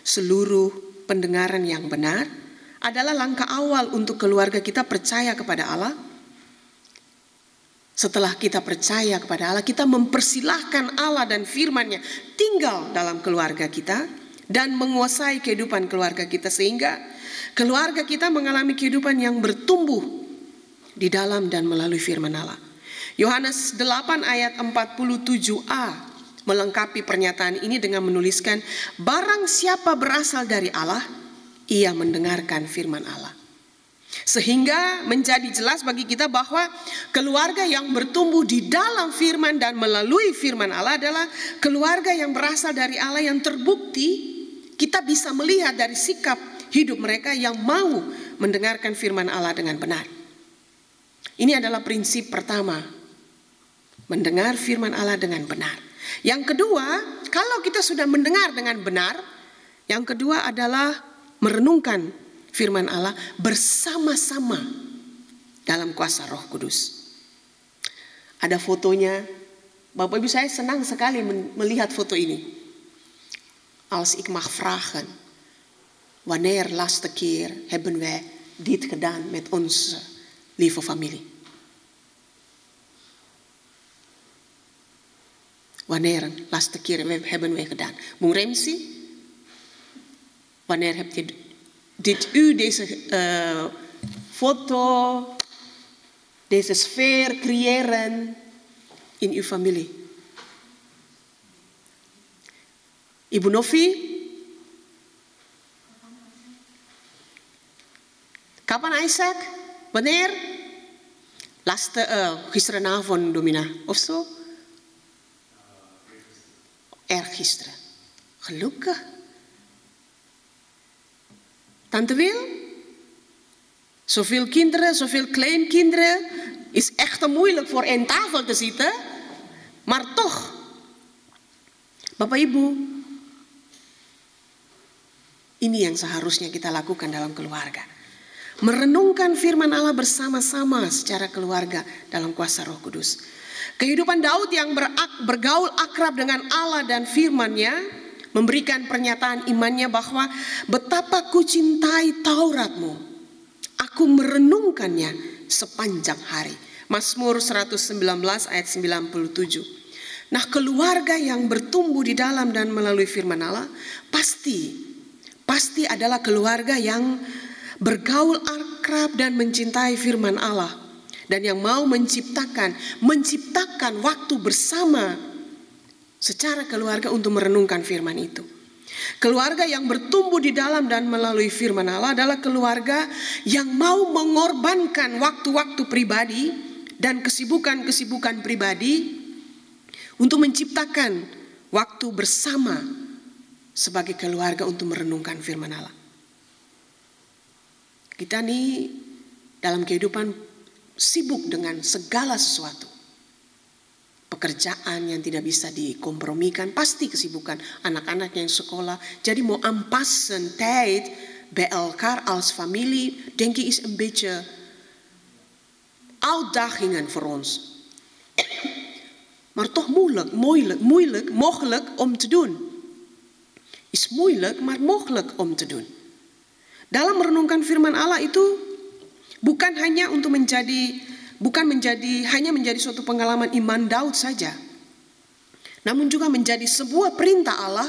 seluruh pendengaran yang benar adalah langkah awal untuk keluarga kita percaya kepada Allah. Setelah kita percaya kepada Allah, kita mempersilahkan Allah dan firman-Nya tinggal dalam keluarga kita dan menguasai kehidupan keluarga kita sehingga keluarga kita mengalami kehidupan yang bertumbuh di dalam dan melalui firman Allah. Yohanes 8 ayat 47a melengkapi pernyataan ini dengan menuliskan, barang siapa berasal dari Allah, ia mendengarkan firman Allah. Sehingga menjadi jelas bagi kita bahwa keluarga yang bertumbuh di dalam firman dan melalui firman Allah adalah keluarga yang berasal dari Allah yang terbukti kita bisa melihat dari sikap hidup mereka yang mau mendengarkan firman Allah dengan benar. Ini adalah prinsip pertama, mendengar firman Allah dengan benar. Yang kedua, kalau kita sudah mendengar dengan benar, yang kedua adalah merenungkan firman Allah bersama-sama dalam kuasa Roh Kudus. Ada fotonya. Bapak Ibu, saya senang sekali melihat foto ini. Als ik mag vragen, wanneer laatste keer hebben wij dit gedaan met onze lieve familie? Wanneer laatste keer hebben wij gedaan? Bung Remsi, wanneer hebt u deze foto, deze sfeer creëren in uw familie? Ibu Novi, kapan Isaac? Wanneer? Gisterenavond, Domina, of zo? Gisteren. Gelukkig. Tante Wil, zoveel kinderen, zoveel kleinkinderen, is echt moeilijk voor één tafel te zitten. Maar toch, Bapak Ibu, ini yang seharusnya kita lakukan dalam keluarga. Merenungkan firman Allah bersama-sama secara keluarga dalam kuasa Roh Kudus. Kehidupan Daud yang bergaul akrab dengan Allah dan firman-Nya memberikan pernyataan imannya bahwa betapa ku cintai Taurat-Mu. Aku merenungkannya sepanjang hari. Mazmur 119 ayat 97. Nah, keluarga yang bertumbuh di dalam dan melalui firman Allah pasti adalah keluarga yang bergaul akrab dan mencintai firman Allah, dan yang mau menciptakan waktu bersama secara keluarga untuk merenungkan firman itu. Keluarga yang bertumbuh di dalam dan melalui firman Allah adalah keluarga yang mau mengorbankan waktu-waktu pribadi dan kesibukan-kesibukan pribadi untuk menciptakan waktu bersama sebagai keluarga untuk merenungkan firman Allah. Kita nih dalam kehidupan sibuk dengan segala sesuatu. Pekerjaan yang tidak bisa dikompromikan, pasti kesibukan. Anak-anak yang sekolah. Jadi mau aanpassen tijd bij elkaar als familie, denk ik is een beetje uitdagingen voor ons. Maar toch mogelijk om te doen. Is moeilijk, maar mogelijk om te doen. Dalam merenungkan firman Allah itu bukan hanya menjadi suatu pengalaman iman Daud saja, namun juga menjadi sebuah perintah Allah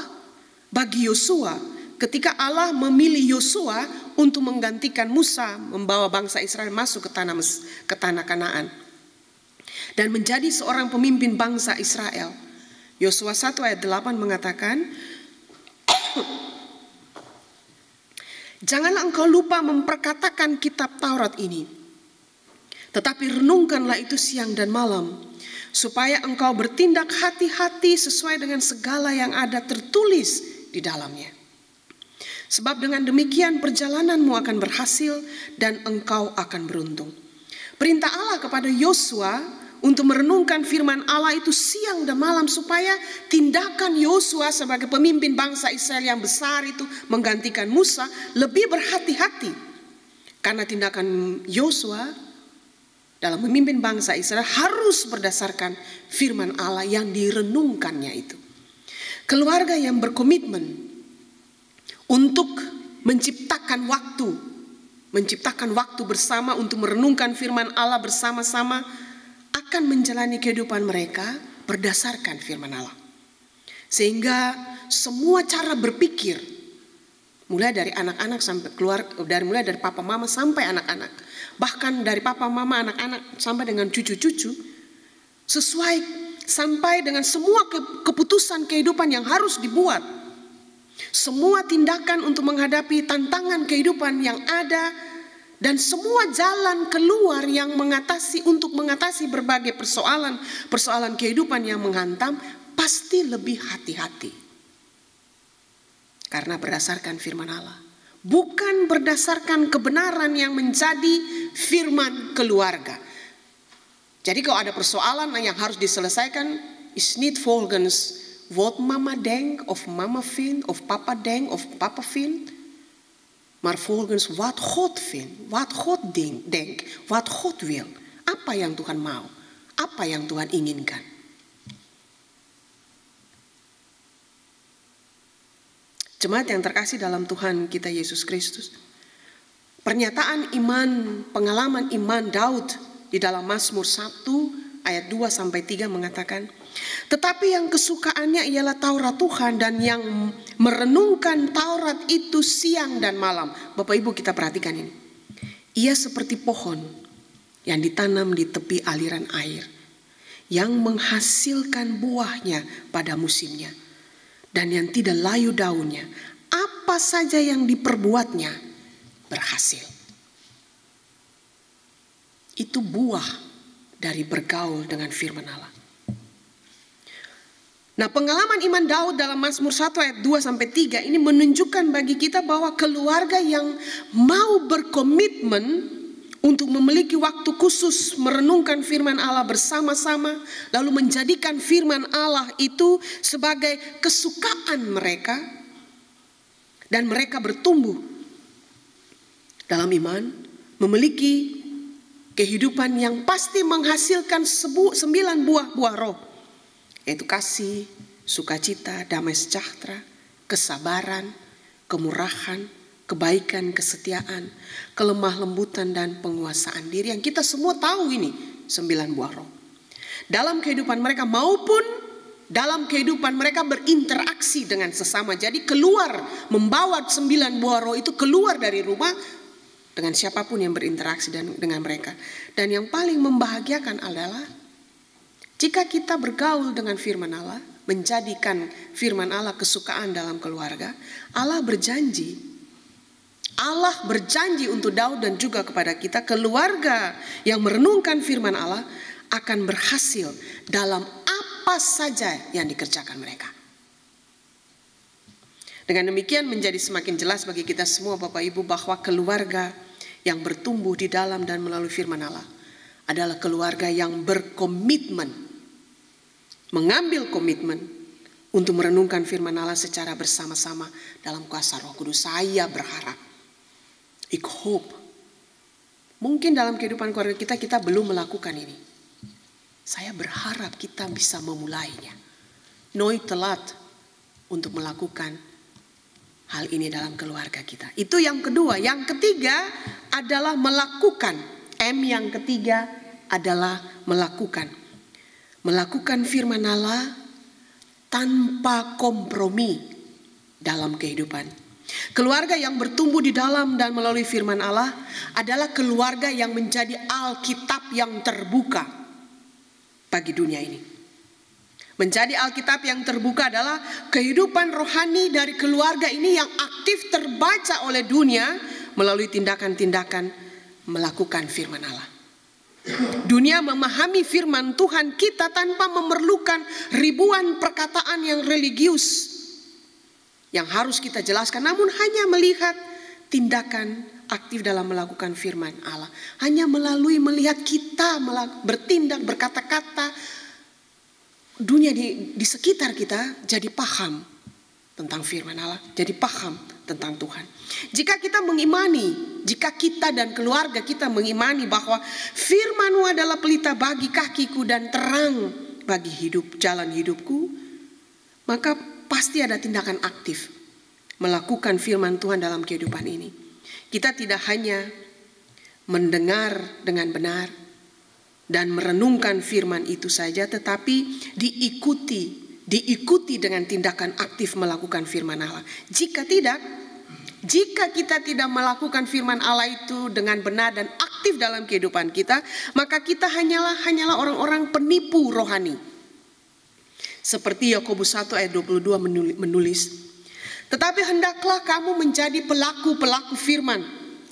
bagi Yosua ketika Allah memilih Yosua untuk menggantikan Musa membawa bangsa Israel masuk ke tanah Kanaan dan menjadi seorang pemimpin bangsa Israel. Yosua 1 ayat 8 mengatakan, janganlah engkau lupa memperkatakan kitab Taurat ini, tetapi renungkanlah itu siang dan malam, supaya engkau bertindak hati-hati sesuai dengan segala yang ada tertulis di dalamnya. Sebab dengan demikian perjalananmu akan berhasil dan engkau akan beruntung. Perintah Allah kepada Yosua untuk merenungkan firman Allah itu siang dan malam supaya tindakan Yosua sebagai pemimpin bangsa Israel yang besar itu menggantikan Musa lebih berhati-hati. Karena tindakan Yosua dalam memimpin bangsa Israel harus berdasarkan firman Allah yang direnungkannya itu. Keluarga yang berkomitmen untuk menciptakan waktu bersama untuk merenungkan firman Allah bersama-sama akan menjalani kehidupan mereka berdasarkan firman Allah. Sehingga semua cara berpikir, mulai dari anak-anak sampai mulai dari papa mama sampai anak-anak, bahkan dari papa mama anak-anak sampai dengan cucu-cucu, sesuai sampai dengan semua keputusan kehidupan yang harus dibuat. Semua tindakan untuk menghadapi tantangan kehidupan yang ada dan semua jalan keluar yang untuk mengatasi berbagai persoalan kehidupan yang menghantam pasti lebih hati-hati. Karena berdasarkan firman Allah, bukan berdasarkan kebenaran yang menjadi firman keluarga. Jadi kalau ada persoalan yang harus diselesaikan, is niet volgens wat mama denkt of mama vindt of papa denkt of papa vindt, maar volgens wat God vindt, wat God denkt, wat God wil. Apa yang Tuhan mau, apa yang Tuhan inginkan. Jemaat yang terkasih dalam Tuhan kita Yesus Kristus, pernyataan iman, pengalaman iman Daud di dalam Mazmur 1 ayat 2-3 mengatakan, tetapi yang kesukaannya ialah Taurat Tuhan dan yang merenungkan Taurat itu siang dan malam. Bapak Ibu kita perhatikan ini. Ia seperti pohon yang ditanam di tepi aliran air, yang menghasilkan buahnya pada musimnya, dan yang tidak layu daunnya. Apa saja yang diperbuatnya berhasil. Itu buah dari bergaul dengan firman Allah. Nah, pengalaman iman Daud dalam Mazmur 1 ayat 2-3 ini menunjukkan bagi kita bahwa keluarga yang mau berkomitmen untuk memiliki waktu khusus merenungkan firman Allah bersama-sama, lalu menjadikan firman Allah itu sebagai kesukaan mereka, dan mereka bertumbuh dalam iman, memiliki kehidupan yang pasti menghasilkan 9 buah roh, yaitu kasih, sukacita, damai sejahtera, kesabaran, kemurahan, kebaikan, kesetiaan, kelemah lembutan, dan penguasaan diri, yang kita semua tahu ini 9 buah roh. Dalam kehidupan mereka maupun dalam kehidupan mereka berinteraksi dengan sesama. Jadi keluar, membawa 9 buah roh itu keluar dari rumah dengan siapapun yang berinteraksi dengan mereka. Dan yang paling membahagiakan adalah jika kita bergaul dengan firman Allah, menjadikan firman Allah kesukaan dalam keluarga, Allah berjanji untuk Daud dan juga kepada kita, keluarga yang merenungkan firman Allah akan berhasil dalam apa saja yang dikerjakan mereka. Dengan demikian menjadi semakin jelas bagi kita semua Bapak Ibu bahwa keluarga yang bertumbuh di dalam dan melalui firman Allah adalah keluarga yang berkomitmen, mengambil komitmen untuk merenungkan firman Allah secara bersama-sama dalam kuasa Roh Kudus. Saya berharap, ik hoop, mungkin dalam kehidupan keluarga kita belum melakukan ini. Saya berharap kita bisa memulainya. Nooit te laat untuk melakukan hal ini dalam keluarga kita. Itu yang kedua. Yang ketiga adalah melakukan. M yang ketiga adalah melakukan. Melakukan firman Allah tanpa kompromi dalam kehidupan. Keluarga yang bertumbuh di dalam dan melalui firman Allah adalah keluarga yang menjadi Alkitab yang terbuka bagi dunia ini. Menjadi Alkitab yang terbuka adalah kehidupan rohani dari keluarga ini yang aktif terbaca oleh dunia melalui tindakan-tindakan melakukan firman Allah. Dunia memahami firman Tuhan kita tanpa memerlukan ribuan perkataan yang religius yang harus kita jelaskan, namun hanya melihat tindakan aktif dalam melakukan firman Allah. Hanya melalui melihat kita bertindak, berkata-kata, dunia di sekitar kita jadi paham tentang firman Allah, jadi paham tentang Tuhan. Jika kita mengimani, jika kita dan keluarga kita mengimani bahwa firman-Mu adalah pelita bagi kakiku dan terang bagi jalan hidupku, maka pasti ada tindakan aktif melakukan firman Tuhan dalam kehidupan ini. Kita tidak hanya mendengar dengan benar dan merenungkan firman itu saja, tetapi diikuti dengan tindakan aktif melakukan firman Allah. Jika kita tidak melakukan firman Allah itu dengan benar dan aktif dalam kehidupan kita, maka kita hanyalah orang-orang penipu rohani. Seperti Yakobus 1 ayat 22 menulis, tetapi hendaklah kamu menjadi pelaku-pelaku firman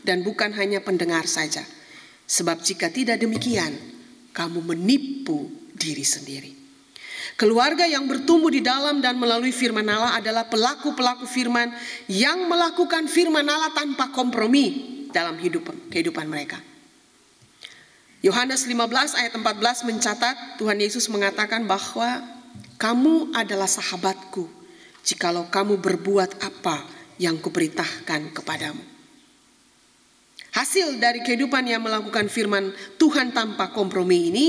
dan bukan hanya pendengar saja. Sebab jika tidak demikian, kamu menipu diri sendiri. Keluarga yang bertumbuh di dalam dan melalui firman Allah adalah pelaku-pelaku firman yang melakukan firman Allah tanpa kompromi dalam kehidupan mereka. Yohanes 15 ayat 14 mencatat, Tuhan Yesus mengatakan bahwa kamu adalah sahabatku jikalau kamu berbuat apa yang kuperintahkan kepadamu. Hasil dari kehidupan yang melakukan firman Tuhan tanpa kompromi ini,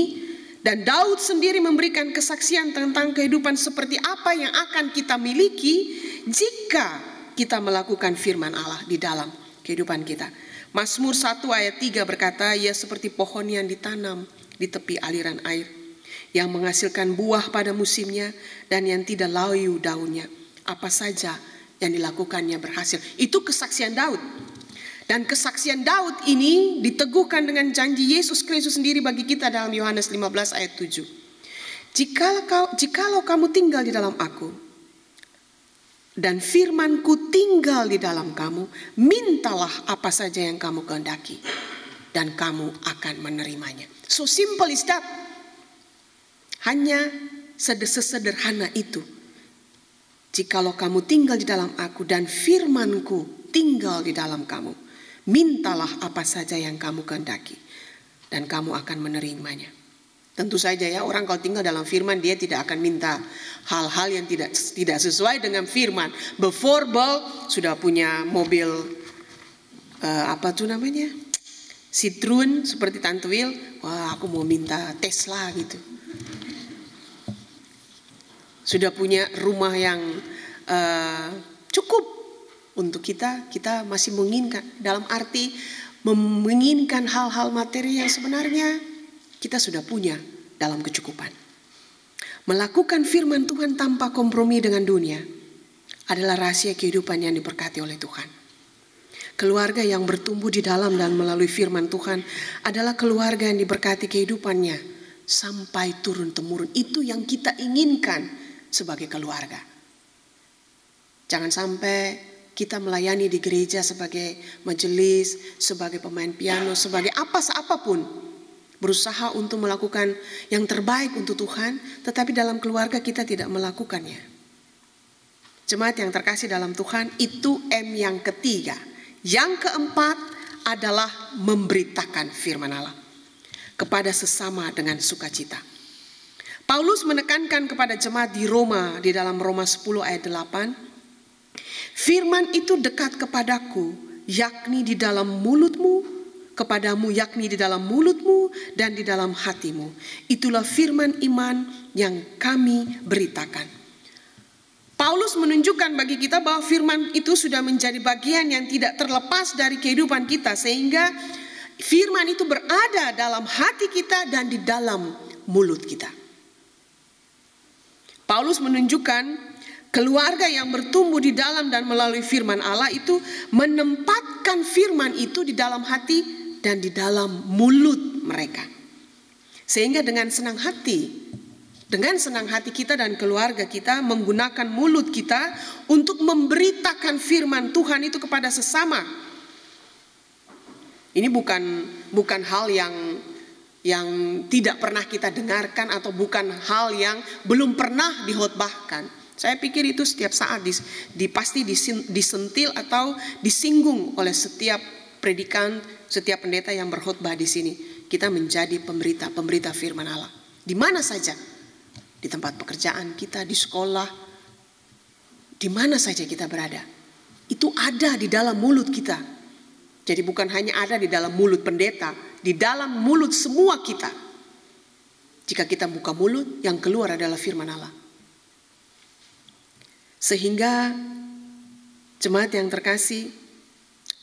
dan Daud sendiri memberikan kesaksian tentang kehidupan seperti apa yang akan kita miliki jika kita melakukan firman Allah di dalam kehidupan kita. Mazmur 1 ayat 3 berkata, ia seperti pohon yang ditanam di tepi aliran air, yang menghasilkan buah pada musimnya dan yang tidak layu daunnya. Apa saja yang dilakukannya berhasil. Itu kesaksian Daud. Dan kesaksian Daud ini diteguhkan dengan janji Yesus Kristus sendiri bagi kita dalam Yohanes 15 ayat 7. Jikalau kamu tinggal di dalam aku dan firmanku tinggal di dalam kamu, mintalah apa saja yang kamu kehendaki dan kamu akan menerimanya. So simple is that. Hanya sesederhana itu. Jikalau kamu tinggal di dalam aku dan firman-Ku tinggal di dalam kamu, mintalah apa saja yang kamu kehendaki dan kamu akan menerimanya. Tentu saja ya, orang kalau tinggal dalam firman dia tidak akan minta hal-hal yang tidak sesuai dengan firman. Before sudah punya mobil Citroen seperti Tante Wil, wah aku mau minta Tesla gitu. Sudah punya rumah yang cukup untuk kita masih menginginkan, dalam arti menginginkan hal-hal materi yang sebenarnya kita sudah punya dalam kecukupan. Melakukan firman Tuhan tanpa kompromi dengan dunia adalah rahasia kehidupan yang diberkati oleh Tuhan. Keluarga yang bertumbuh di dalam dan melalui firman Tuhan adalah keluarga yang diberkati kehidupannya sampai turun-temurun. Itu yang kita inginkan sebagai keluarga. Jangan sampai kita melayani di gereja sebagai majelis, sebagai pemain piano, sebagai apapun. Berusaha untuk melakukan yang terbaik untuk Tuhan, tetapi dalam keluarga kita tidak melakukannya. Jemaat yang terkasih dalam Tuhan, itu M yang ketiga. Yang keempat adalah memberitakan firman Allah kepada sesama dengan sukacita. Paulus menekankan kepada jemaat di Roma, di dalam Roma 10 ayat 8, firman itu dekat kepadaku, yakni di dalam mulutmu, kepadamu yakni di dalam mulutmu dan di dalam hatimu. Itulah firman iman yang kami beritakan. Paulus menunjukkan bagi kita bahwa firman itu sudah menjadi bagian yang tidak terlepas dari kehidupan kita, sehingga firman itu berada dalam hati kita dan di dalam mulut kita. Paulus menunjukkan keluarga yang bertumbuh di dalam dan melalui firman Allah itu menempatkan firman itu di dalam hati dan di dalam mulut mereka. Sehingga dengan senang hati kita dan keluarga kita menggunakan mulut kita untuk memberitakan firman Tuhan itu kepada sesama. Ini bukan hal yang tidak pernah kita dengarkan atau bukan hal yang belum pernah dihotbahkan. Saya pikir itu setiap saat pasti disentil atau disinggung oleh setiap predikan, setiap pendeta yang berkhotbah di sini. Kita menjadi pemberita firman Allah. Di mana saja, di tempat pekerjaan kita, di sekolah, di mana saja kita berada, itu ada di dalam mulut kita. Jadi bukan hanya ada di dalam mulut pendeta, di dalam mulut semua kita. Jika kita buka mulut, yang keluar adalah firman Allah. Sehingga jemaat yang terkasih,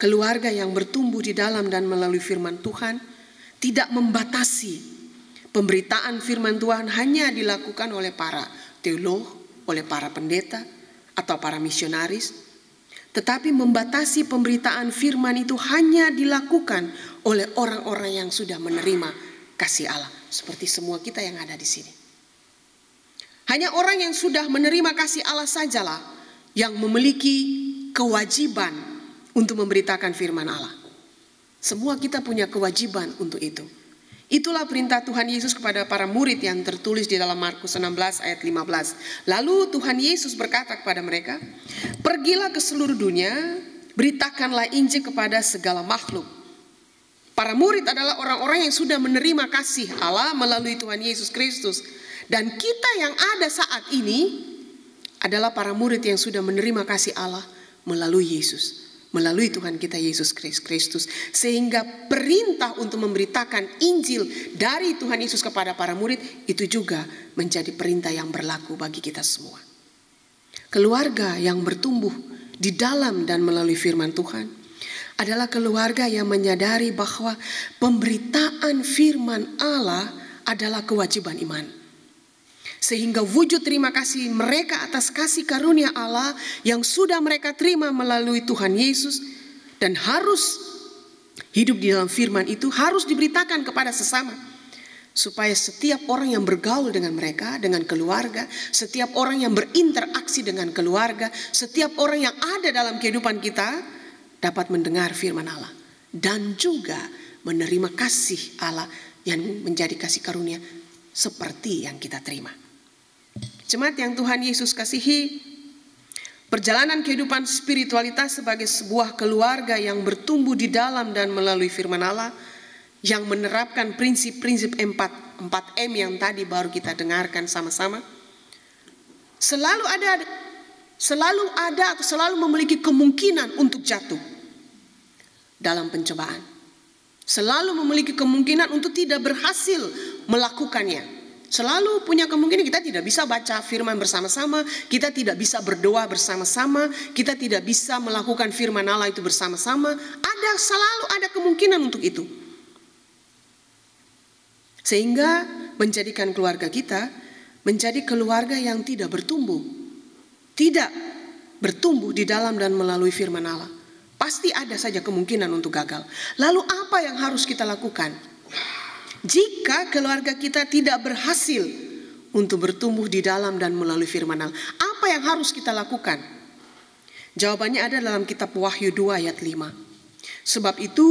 keluarga yang bertumbuh di dalam dan melalui firman Tuhan tidak membatasi pemberitaan firman Tuhan hanya dilakukan oleh para teolog, oleh para pendeta atau para misionaris, tetapi membatasi pemberitaan firman itu hanya dilakukan oleh orang-orang yang sudah menerima kasih Allah, seperti semua kita yang ada di sini. Hanya orang yang sudah menerima kasih Allah sajalah yang memiliki kewajiban untuk memberitakan firman Allah. Semua kita punya kewajiban untuk itu. Itulah perintah Tuhan Yesus kepada para murid yang tertulis di dalam Markus 16 ayat 15. Lalu Tuhan Yesus berkata kepada mereka, "Pergilah ke seluruh dunia, beritakanlah Injil kepada segala makhluk." Para murid adalah orang-orang yang sudah menerima kasih Allah melalui Tuhan Yesus Kristus. Dan kita yang ada saat ini adalah para murid yang sudah menerima kasih Allah melalui Yesus, melalui Tuhan kita Yesus Kristus. Sehingga perintah untuk memberitakan Injil dari Tuhan Yesus kepada para murid itu juga menjadi perintah yang berlaku bagi kita semua. Keluarga yang bertumbuh di dalam dan melalui firman Tuhan adalah keluarga yang menyadari bahwa pemberitaan firman Allah adalah kewajiban iman. Sehingga wujud terima kasih mereka atas kasih karunia Allah yang sudah mereka terima melalui Tuhan Yesus dan harus hidup di dalam firman itu harus diberitakan kepada sesama. Supaya setiap orang yang bergaul dengan mereka, dengan keluarga, setiap orang yang berinteraksi dengan keluarga, setiap orang yang ada dalam kehidupan kita dapat mendengar firman Allah. Dan juga menerima kasih Allah yang menjadi kasih karunia seperti yang kita terima. Jemaat yang Tuhan Yesus kasihi, perjalanan kehidupan spiritualitas sebagai sebuah keluarga yang bertumbuh di dalam dan melalui firman Allah, yang menerapkan prinsip-prinsip 4M yang tadi baru kita dengarkan sama-sama, selalu ada atau selalu memiliki kemungkinan untuk jatuh dalam pencobaan. Selalu memiliki kemungkinan untuk tidak berhasil melakukannya. Selalu punya kemungkinan kita tidak bisa baca firman bersama-sama, kita tidak bisa berdoa bersama-sama, kita tidak bisa melakukan firman Allah itu bersama-sama. Selalu ada kemungkinan untuk itu. Sehingga menjadikan keluarga kita menjadi keluarga yang tidak bertumbuh. Tidak bertumbuh di dalam dan melalui firman Allah. Pasti ada saja kemungkinan untuk gagal. Lalu apa yang harus kita lakukan? Jika keluarga kita tidak berhasil untuk bertumbuh di dalam dan melalui firman Allah, apa yang harus kita lakukan? Jawabannya ada dalam kitab Wahyu 2 ayat 5. Sebab itu,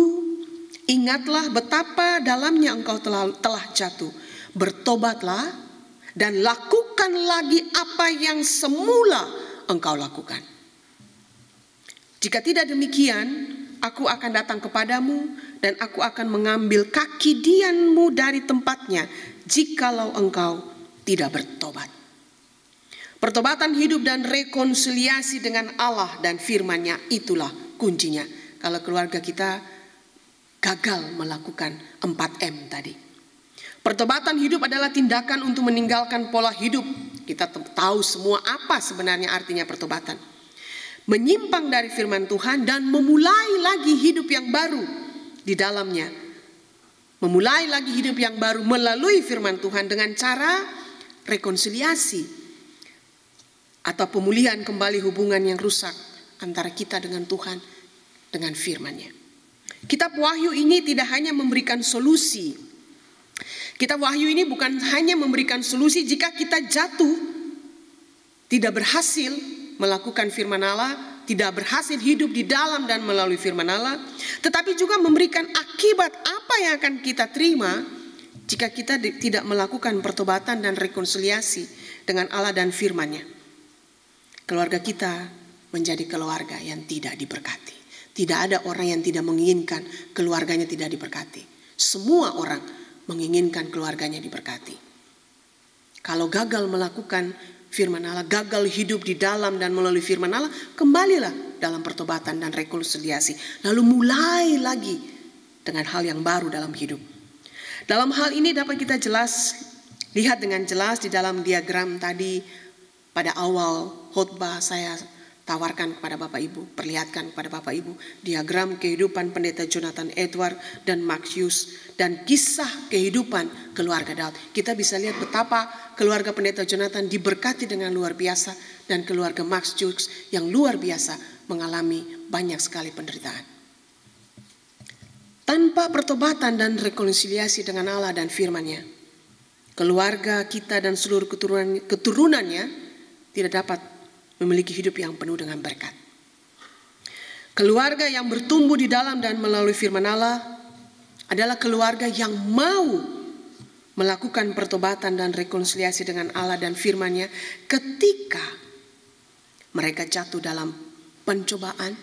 ingatlah betapa dalamnya engkau telah jatuh. Bertobatlah dan lakukan lagi apa yang semula engkau lakukan. Jika tidak demikian, aku akan datang kepadamu dan aku akan mengambil kaki dianmu dari tempatnya jikalau engkau tidak bertobat. Pertobatan hidup dan rekonsiliasi dengan Allah dan firman-Nya itulah kuncinya. Kalau keluarga kita gagal melakukan 4M tadi. Pertobatan hidup adalah tindakan untuk meninggalkan pola hidup. Kita tahu semua apa sebenarnya artinya pertobatan. Menyimpang dari firman Tuhan dan memulai lagi hidup yang baru di dalamnya. Memulai lagi hidup yang baru melalui firman Tuhan dengan cara rekonsiliasi atau pemulihan kembali hubungan yang rusak antara kita dengan Tuhan dengan firman-Nya. Kitab Wahyu ini tidak hanya memberikan solusi. Kitab Wahyu ini bukan hanya memberikan solusi jika kita jatuh, tidak berhasil melakukan firman Allah, tidak berhasil hidup di dalam dan melalui firman Allah, tetapi juga memberikan akibat apa yang akan kita terima jika kita tidak melakukan pertobatan dan rekonsiliasi dengan Allah dan firman-Nya. Keluarga kita menjadi keluarga yang tidak diberkati. Tidak ada orang yang tidak menginginkan keluarganya tidak diberkati. Semua orang menginginkan keluarganya diberkati. Kalau gagal melakukan firman Allah, gagal hidup di dalam dan melalui firman Allah, kembalilah dalam pertobatan dan rekonsiliasi. Lalu mulai lagi dengan hal yang baru dalam hidup. Dalam hal ini dapat kita lihat dengan jelas di dalam diagram tadi pada awal khotbah saya tawarkan kepada Bapak Ibu, perlihatkan kepada Bapak Ibu diagram kehidupan pendeta Jonathan Edward dan Max Hughes dan kisah kehidupan keluarga Daud. Kita bisa lihat betapa keluarga pendeta Jonathan diberkati dengan luar biasa dan keluarga Max Hughes yang luar biasa mengalami banyak sekali penderitaan. Tanpa pertobatan dan rekonsiliasi dengan Allah dan firman-Nya, keluarga kita dan seluruh keturunannya tidak dapat memiliki hidup yang penuh dengan berkat. Keluarga yang bertumbuh di dalam dan melalui firman Allah adalah keluarga yang mau melakukan pertobatan dan rekonsiliasi dengan Allah dan firman-Nya ketika mereka jatuh dalam pencobaan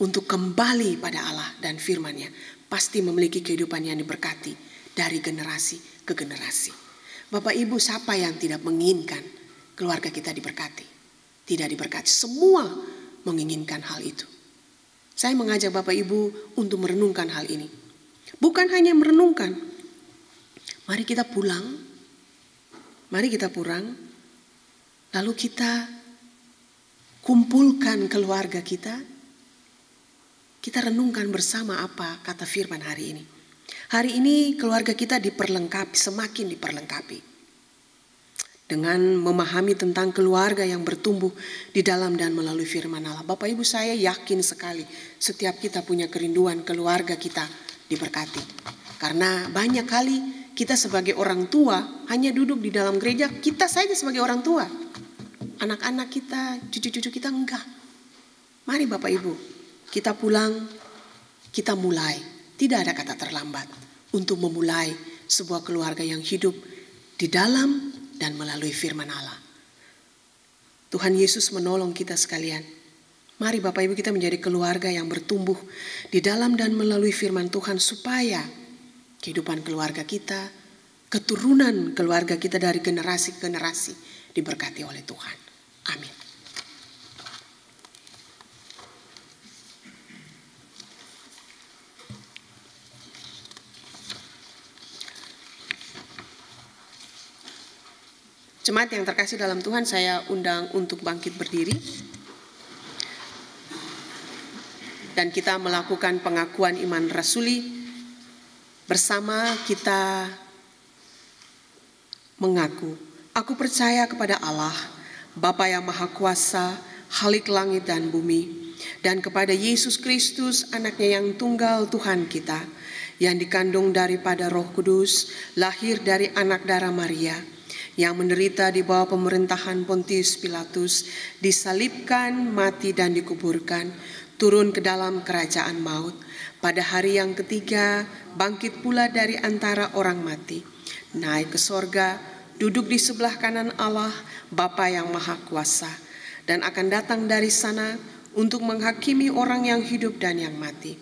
untuk kembali pada Allah dan firman-Nya. Pasti memiliki kehidupan yang diberkati dari generasi ke generasi. Bapak Ibu, siapa yang tidak menginginkan keluarga kita diberkati? Tidak diberkati. Semua menginginkan hal itu. Saya mengajak Bapak Ibu untuk merenungkan hal ini. Bukan hanya merenungkan. Mari kita pulang. Mari kita pulang. Lalu kita kumpulkan keluarga kita. Kita renungkan bersama apa kata firman hari ini. Hari ini keluarga kita diperlengkapi, semakin diperlengkapi. Dengan memahami tentang keluarga yang bertumbuh di dalam dan melalui firman Allah. Bapak Ibu, saya yakin sekali setiap kita punya kerinduan keluarga kita diberkati. Karena banyak kali kita sebagai orang tua hanya duduk di dalam gereja, kita saja sebagai orang tua. Anak-anak kita, cucu-cucu kita enggak. Mari Bapak Ibu, kita pulang, kita mulai. Tidak ada kata terlambat untuk memulai sebuah keluarga yang hidup di dalam dan melalui firman Allah. Tuhan Yesus menolong kita sekalian. Mari Bapak Ibu kita menjadi keluarga yang bertumbuh di dalam dan melalui firman Tuhan, supaya kehidupan keluarga kita, keturunan keluarga kita dari generasi ke generasi diberkati oleh Tuhan. Amin. Jemaat yang terkasih dalam Tuhan, saya undang untuk bangkit berdiri. Dan kita melakukan pengakuan iman rasuli. Bersama kita mengaku, aku percaya kepada Allah, Bapa yang Maha Kuasa, Khalik langit dan bumi, dan kepada Yesus Kristus, anaknya yang tunggal Tuhan kita, yang dikandung daripada Roh Kudus, lahir dari anak darah Maria, yang menderita di bawah pemerintahan Pontius Pilatus, disalibkan, mati dan dikuburkan, turun ke dalam kerajaan maut. Pada hari yang ketiga, bangkit pula dari antara orang mati, naik ke sorga, duduk di sebelah kanan Allah, Bapa yang Maha Kuasa, dan akan datang dari sana untuk menghakimi orang yang hidup dan yang mati.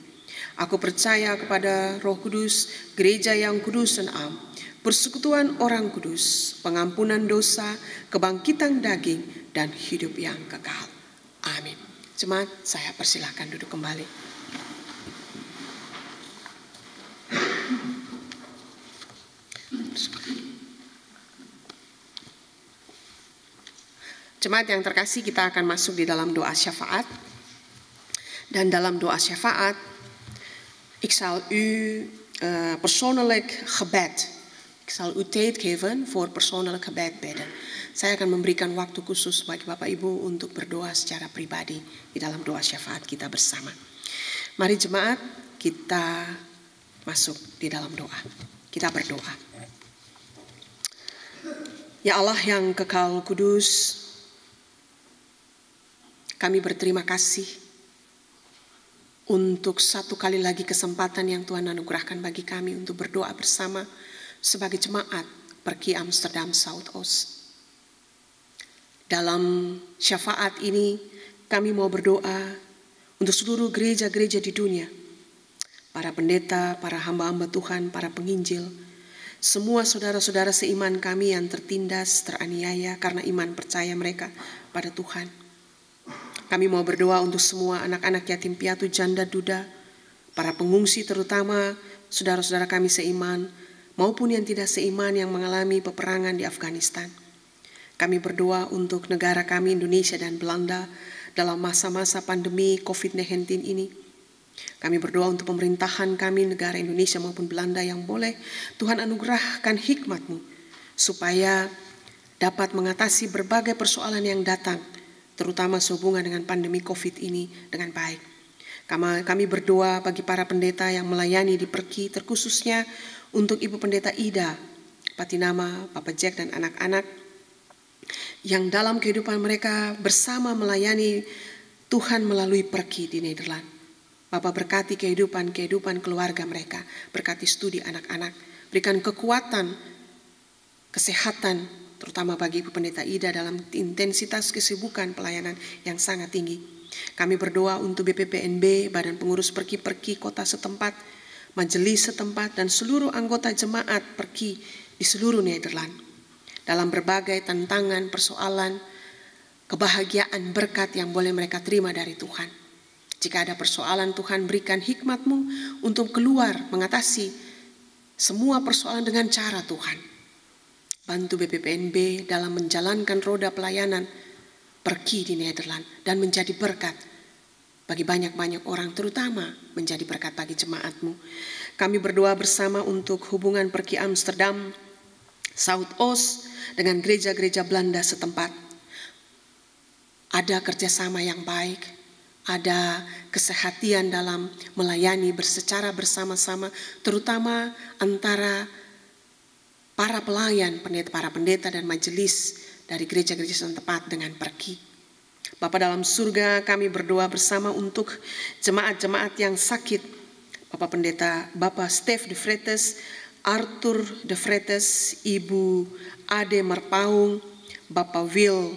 Aku percaya kepada Roh Kudus, gereja yang kudus dan am, persekutuan orang kudus, pengampunan dosa, kebangkitan daging, dan hidup yang kekal. Amin. Jemaat, saya persilahkan duduk kembali. Jemaat yang terkasih, kita akan masuk di dalam doa syafaat. Dan dalam doa syafaat, ik zal u persoonlijk gebed. Ik zal u tijd geven voor persoonlijk gebed bidden. Saya akan memberikan waktu khusus bagi Bapak Ibu untuk berdoa secara pribadi di dalam doa syafaat kita bersama. Mari jemaat, kita masuk di dalam doa. Kita berdoa. Ya Allah yang kekal kudus, kami berterima kasih untuk satu kali lagi kesempatan yang Tuhan anugerahkan bagi kami untuk berdoa bersama sebagai jemaat Perki Amsterdam Zuidoost. Dalam syafaat ini kami mau berdoa untuk seluruh gereja-gereja di dunia, para pendeta, para hamba-hamba Tuhan, para penginjil, semua saudara-saudara seiman kami yang tertindas, teraniaya karena iman percaya mereka pada Tuhan. Kami mau berdoa untuk semua anak-anak yatim piatu, janda, duda, para pengungsi terutama saudara-saudara kami seiman, maupun yang tidak seiman yang mengalami peperangan di Afghanistan. Kami berdoa untuk negara kami Indonesia dan Belanda dalam masa-masa pandemi COVID-19 ini. Kami berdoa untuk pemerintahan kami negara Indonesia maupun Belanda yang boleh Tuhan anugerahkan hikmat-Mu supaya dapat mengatasi berbagai persoalan yang datang, terutama sehubungan dengan pandemi COVID ini dengan baik. Kami berdoa bagi para pendeta yang melayani di Perki, terkhususnya untuk Ibu Pendeta Ida, Patinama, Bapak Jack dan anak-anak yang dalam kehidupan mereka bersama melayani Tuhan melalui Perki di Nederland. Bapak berkati kehidupan keluarga mereka, berkati studi anak-anak, berikan kekuatan, kesehatan, terutama bagi Ibu Pendeta Ida dalam intensitas kesibukan pelayanan yang sangat tinggi. Kami berdoa untuk BPPNB, Badan Pengurus Perki-Perki kota setempat, majelis setempat, dan seluruh anggota jemaat Perki di seluruh Nederland. Dalam berbagai tantangan, persoalan, kebahagiaan, berkat yang boleh mereka terima dari Tuhan. Jika ada persoalan, Tuhan berikan hikmat-Mu untuk keluar mengatasi semua persoalan dengan cara Tuhan. Bantu BPPNB dalam menjalankan roda pelayanan Perki di Nederland dan menjadi berkat bagi banyak-banyak orang, terutama menjadi berkat bagi jemaat-Mu. Kami berdoa bersama untuk hubungan Perki Amsterdam Zuidoost dengan gereja-gereja Belanda setempat. Ada kerjasama yang baik, ada kesehatian dalam melayani secara bersama-sama, terutama antara para pelayan, para pendeta dan majelis dari gereja-gereja setempat dengan Perki. Bapa dalam surga, kami berdoa bersama untuk jemaat-jemaat yang sakit. Bapak Pendeta, Bapak Stef de Vretes, Arthur de Vretes, Ibu Ade Merpaung, Bapak Will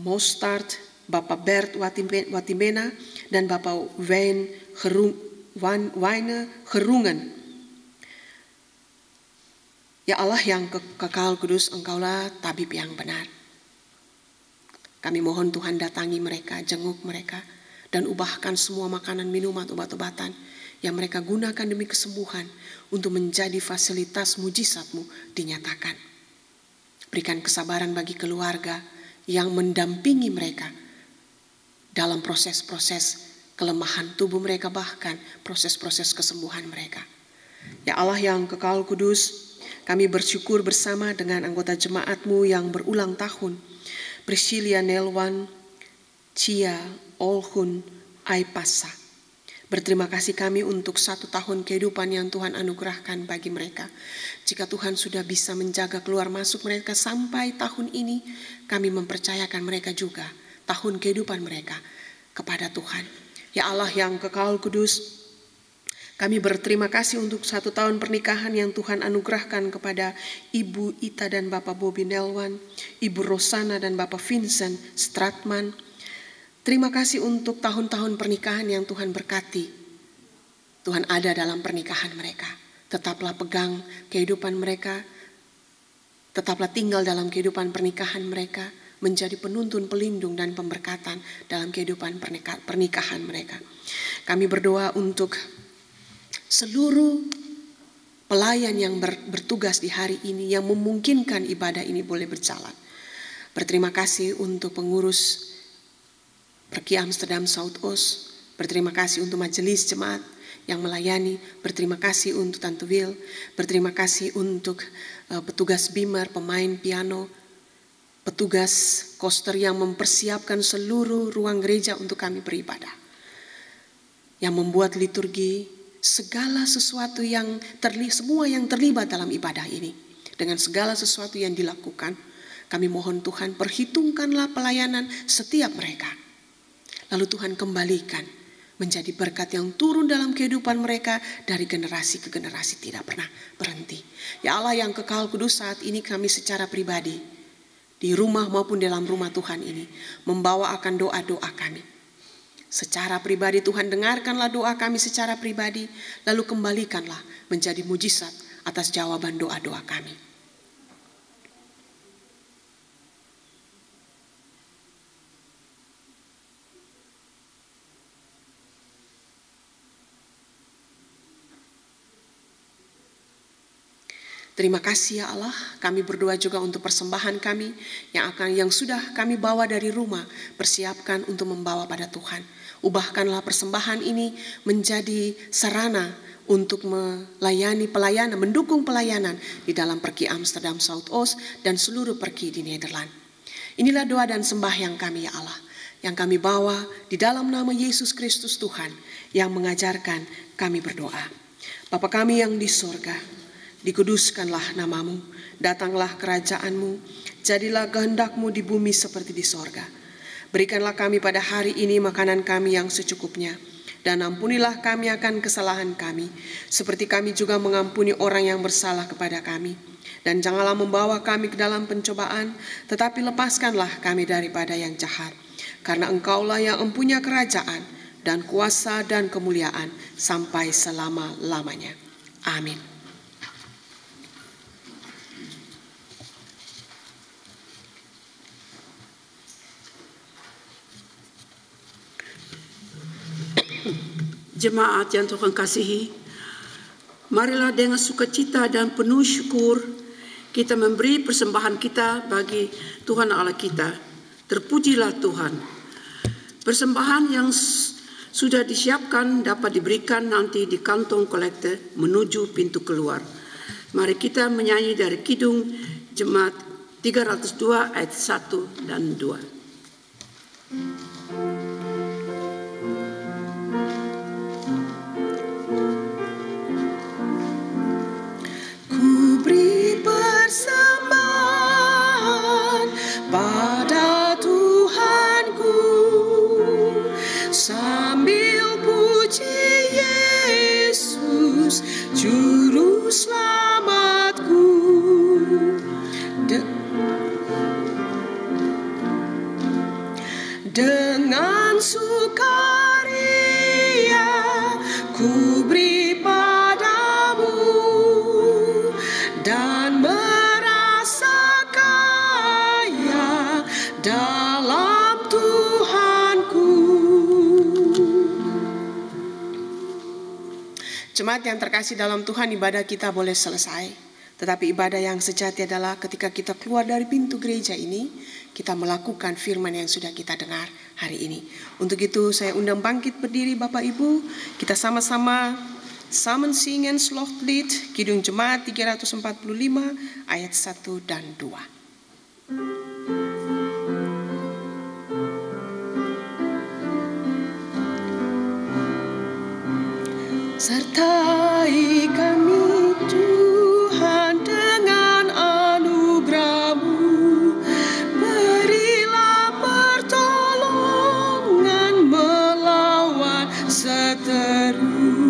Mostard, Bapak Bert Watimena, dan Bapak Wayne Gerungen. Ya Allah yang kekal kudus, Engkaulah tabib yang benar. Kami mohon Tuhan datangi mereka, jenguk mereka, dan ubahkan semua makanan, minuman, obat-obatan yang mereka gunakan demi kesembuhan untuk menjadi fasilitas mujizat-Mu dinyatakan. Berikan kesabaran bagi keluarga yang mendampingi mereka dalam proses-proses kelemahan tubuh mereka, bahkan proses-proses kesembuhan mereka. Ya Allah yang kekal kudus, kami bersyukur bersama dengan anggota jemaat-Mu yang berulang tahun, Priscilia Nelwan, Cia, Olhun, Aipasa. Berterima kasih kami untuk 1 tahun kehidupan yang Tuhan anugerahkan bagi mereka. Jika Tuhan sudah bisa menjaga keluar masuk mereka sampai tahun ini, kami mempercayakan mereka juga tahun kehidupan mereka kepada Tuhan. Ya Allah yang kekal kudus, kami berterima kasih untuk 1 tahun pernikahan yang Tuhan anugerahkan kepada Ibu Ita dan Bapak Bobby Nelwan, Ibu Rosana dan Bapak Vincent Stratman. Terima kasih untuk tahun-tahun pernikahan yang Tuhan berkati. Tuhan ada dalam pernikahan mereka. Tetaplah pegang kehidupan mereka. Tetaplah tinggal dalam kehidupan pernikahan mereka. Menjadi penuntun, pelindung, dan pemberkatan dalam kehidupan pernikahan mereka. Kami berdoa untuk seluruh pelayan yang bertugas di hari ini yang memungkinkan ibadah ini boleh berjalan. Berterima kasih untuk pengurus Perki Amsterdam Zuidoost. Berterima kasih untuk majelis jemaat yang melayani. Berterima kasih untuk Tante Wil. Berterima kasih untuk petugas bimer, pemain piano, petugas koster yang mempersiapkan seluruh ruang gereja untuk kami beribadah. Yang membuat liturgi, segala sesuatu yang semua yang terlibat dalam ibadah ini. Dengan segala sesuatu yang dilakukan, kami mohon Tuhan perhitungkanlah pelayanan setiap mereka. Lalu Tuhan kembalikan menjadi berkat yang turun dalam kehidupan mereka dari generasi ke generasi tidak pernah berhenti. Ya Allah yang kekal kudus, saat ini kami secara pribadi di rumah maupun dalam rumah Tuhan ini membawa akan doa-doa kami. Secara pribadi Tuhan dengarkanlah doa kami secara pribadi, lalu kembalikanlah menjadi mujizat atas jawaban doa-doa kami. Terima kasih ya Allah, kami berdoa juga untuk persembahan kami yang sudah kami bawa dari rumah, persiapkan untuk membawa pada Tuhan. Ubahkanlah persembahan ini menjadi sarana untuk melayani pelayanan, mendukung pelayanan di dalam Perki Amsterdam Zuidoost dan seluruh perki di Nederland. Inilah doa dan sembahyang kami ya Allah, yang kami bawa di dalam nama Yesus Kristus Tuhan yang mengajarkan kami berdoa. Bapa kami yang di surga, dikuduskanlah namamu, datanglah kerajaanmu, jadilah kehendak-Mu di bumi seperti di sorga. Berikanlah kami pada hari ini makanan kami yang secukupnya, dan ampunilah kami akan kesalahan kami, seperti kami juga mengampuni orang yang bersalah kepada kami. Dan janganlah membawa kami ke dalam pencobaan, tetapi lepaskanlah kami daripada yang jahat. Karena Engkaulah yang empunya kerajaan, dan kuasa dan kemuliaan sampai selama-lamanya. Amin. Jemaat yang Tuhan kasihi, marilah dengan sukacita dan penuh syukur kita memberi persembahan kita bagi Tuhan Allah kita. Terpujilah Tuhan. Persembahan yang sudah disiapkan dapat diberikan nanti di kantong kolektor menuju pintu keluar. Mari kita menyanyi dari Kidung Jemaat 302 ayat 1 dan 2. Persembahan pada Tuhanku sambil puji Yesus Juru Selamatku. 302 sukaria ku beri padamu dan merasa kaya dalam Tuhanku. Jemaat yang terkasih dalam Tuhan, ibadah kita boleh selesai. Tetapi ibadah yang sejati adalah ketika kita keluar dari pintu gereja ini, kita melakukan firman yang sudah kita dengar hari ini. Untuk itu saya undang bangkit berdiri Bapak Ibu. Kita sama-sama Samen Singen Slochtlied, Kidung Jemaat 345 ayat 1 dan 2. Sertai kami Tuhan dengan anugerah-Mu, berilah pertolongan melawan seteru.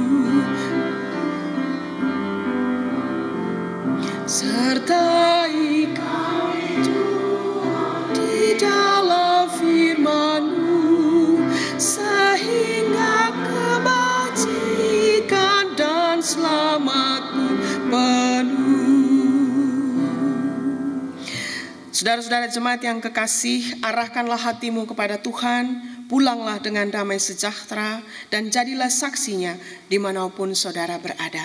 Sertai kami Tuhan di dalam firman-Mu, sehingga kebajikan dan selamat-Mu penuh. Saudara-saudara jemaat yang kekasih, arahkanlah hatimu kepada Tuhan, pulanglah dengan damai sejahtera, dan jadilah saksinya dimanapun saudara berada,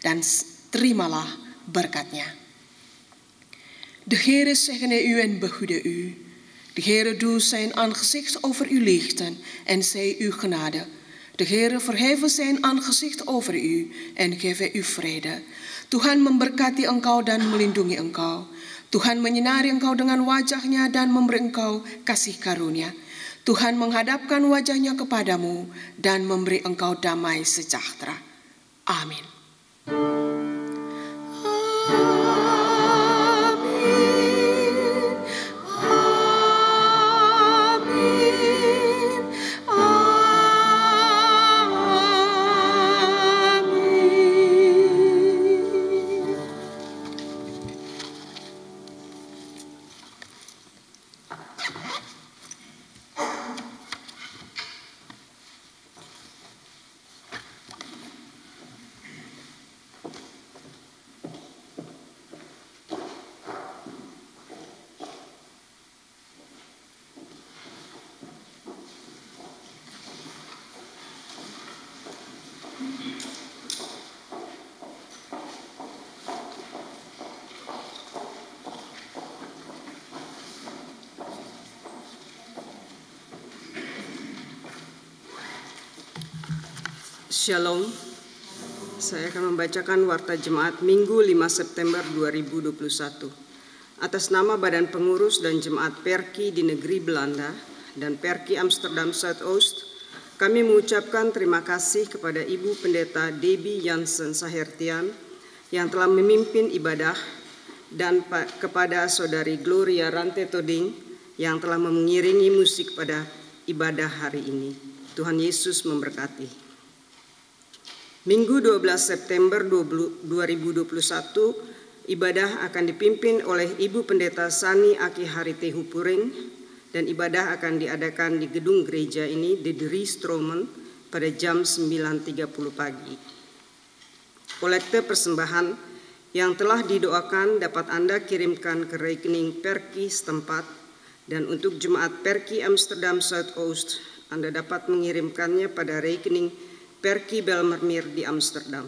dan terimalah berkat-Nya. De Heere zegene u en behoede u. De Heere doe zijn aangezicht over u lichten en zij u genade. De Heere verheven zijn aangezicht over u en geef u vrede. Tuhan memberkati engkau dan melindungi engkau. Tuhan menyinari engkau dengan wajah-Nya dan memberi engkau kasih karunia. Tuhan menghadapkan wajah-Nya kepadamu dan memberi engkau damai sejahtera. Amin. Shalom, saya akan membacakan Warta Jemaat Minggu 5 September 2021. Atas nama Badan Pengurus dan Jemaat Perki di Negeri Belanda dan Perki Amsterdam Zuidoost, kami mengucapkan terima kasih kepada Ibu Pendeta Debbie Jansen Sahertian yang telah memimpin ibadah dan kepada Saudari Gloria Rante Toding yang telah mengiringi musik pada ibadah hari ini. Tuhan Yesus memberkati. Minggu 12 September 2021, ibadah akan dipimpin oleh Ibu Pendeta Sani Aki Harite Hupuring dan ibadah akan diadakan di gedung gereja ini di Drie Stromen pada jam 9.30 pagi. Kolekte persembahan yang telah didoakan dapat Anda kirimkan ke rekening Perki setempat, dan untuk jemaat Perki Amsterdam Zuidoost, Anda dapat mengirimkannya pada rekening Perki Belmermeer di Amsterdam.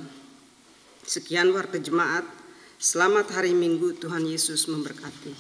Sekian Warta Jemaat. Selamat hari Minggu. Tuhan Yesus memberkati.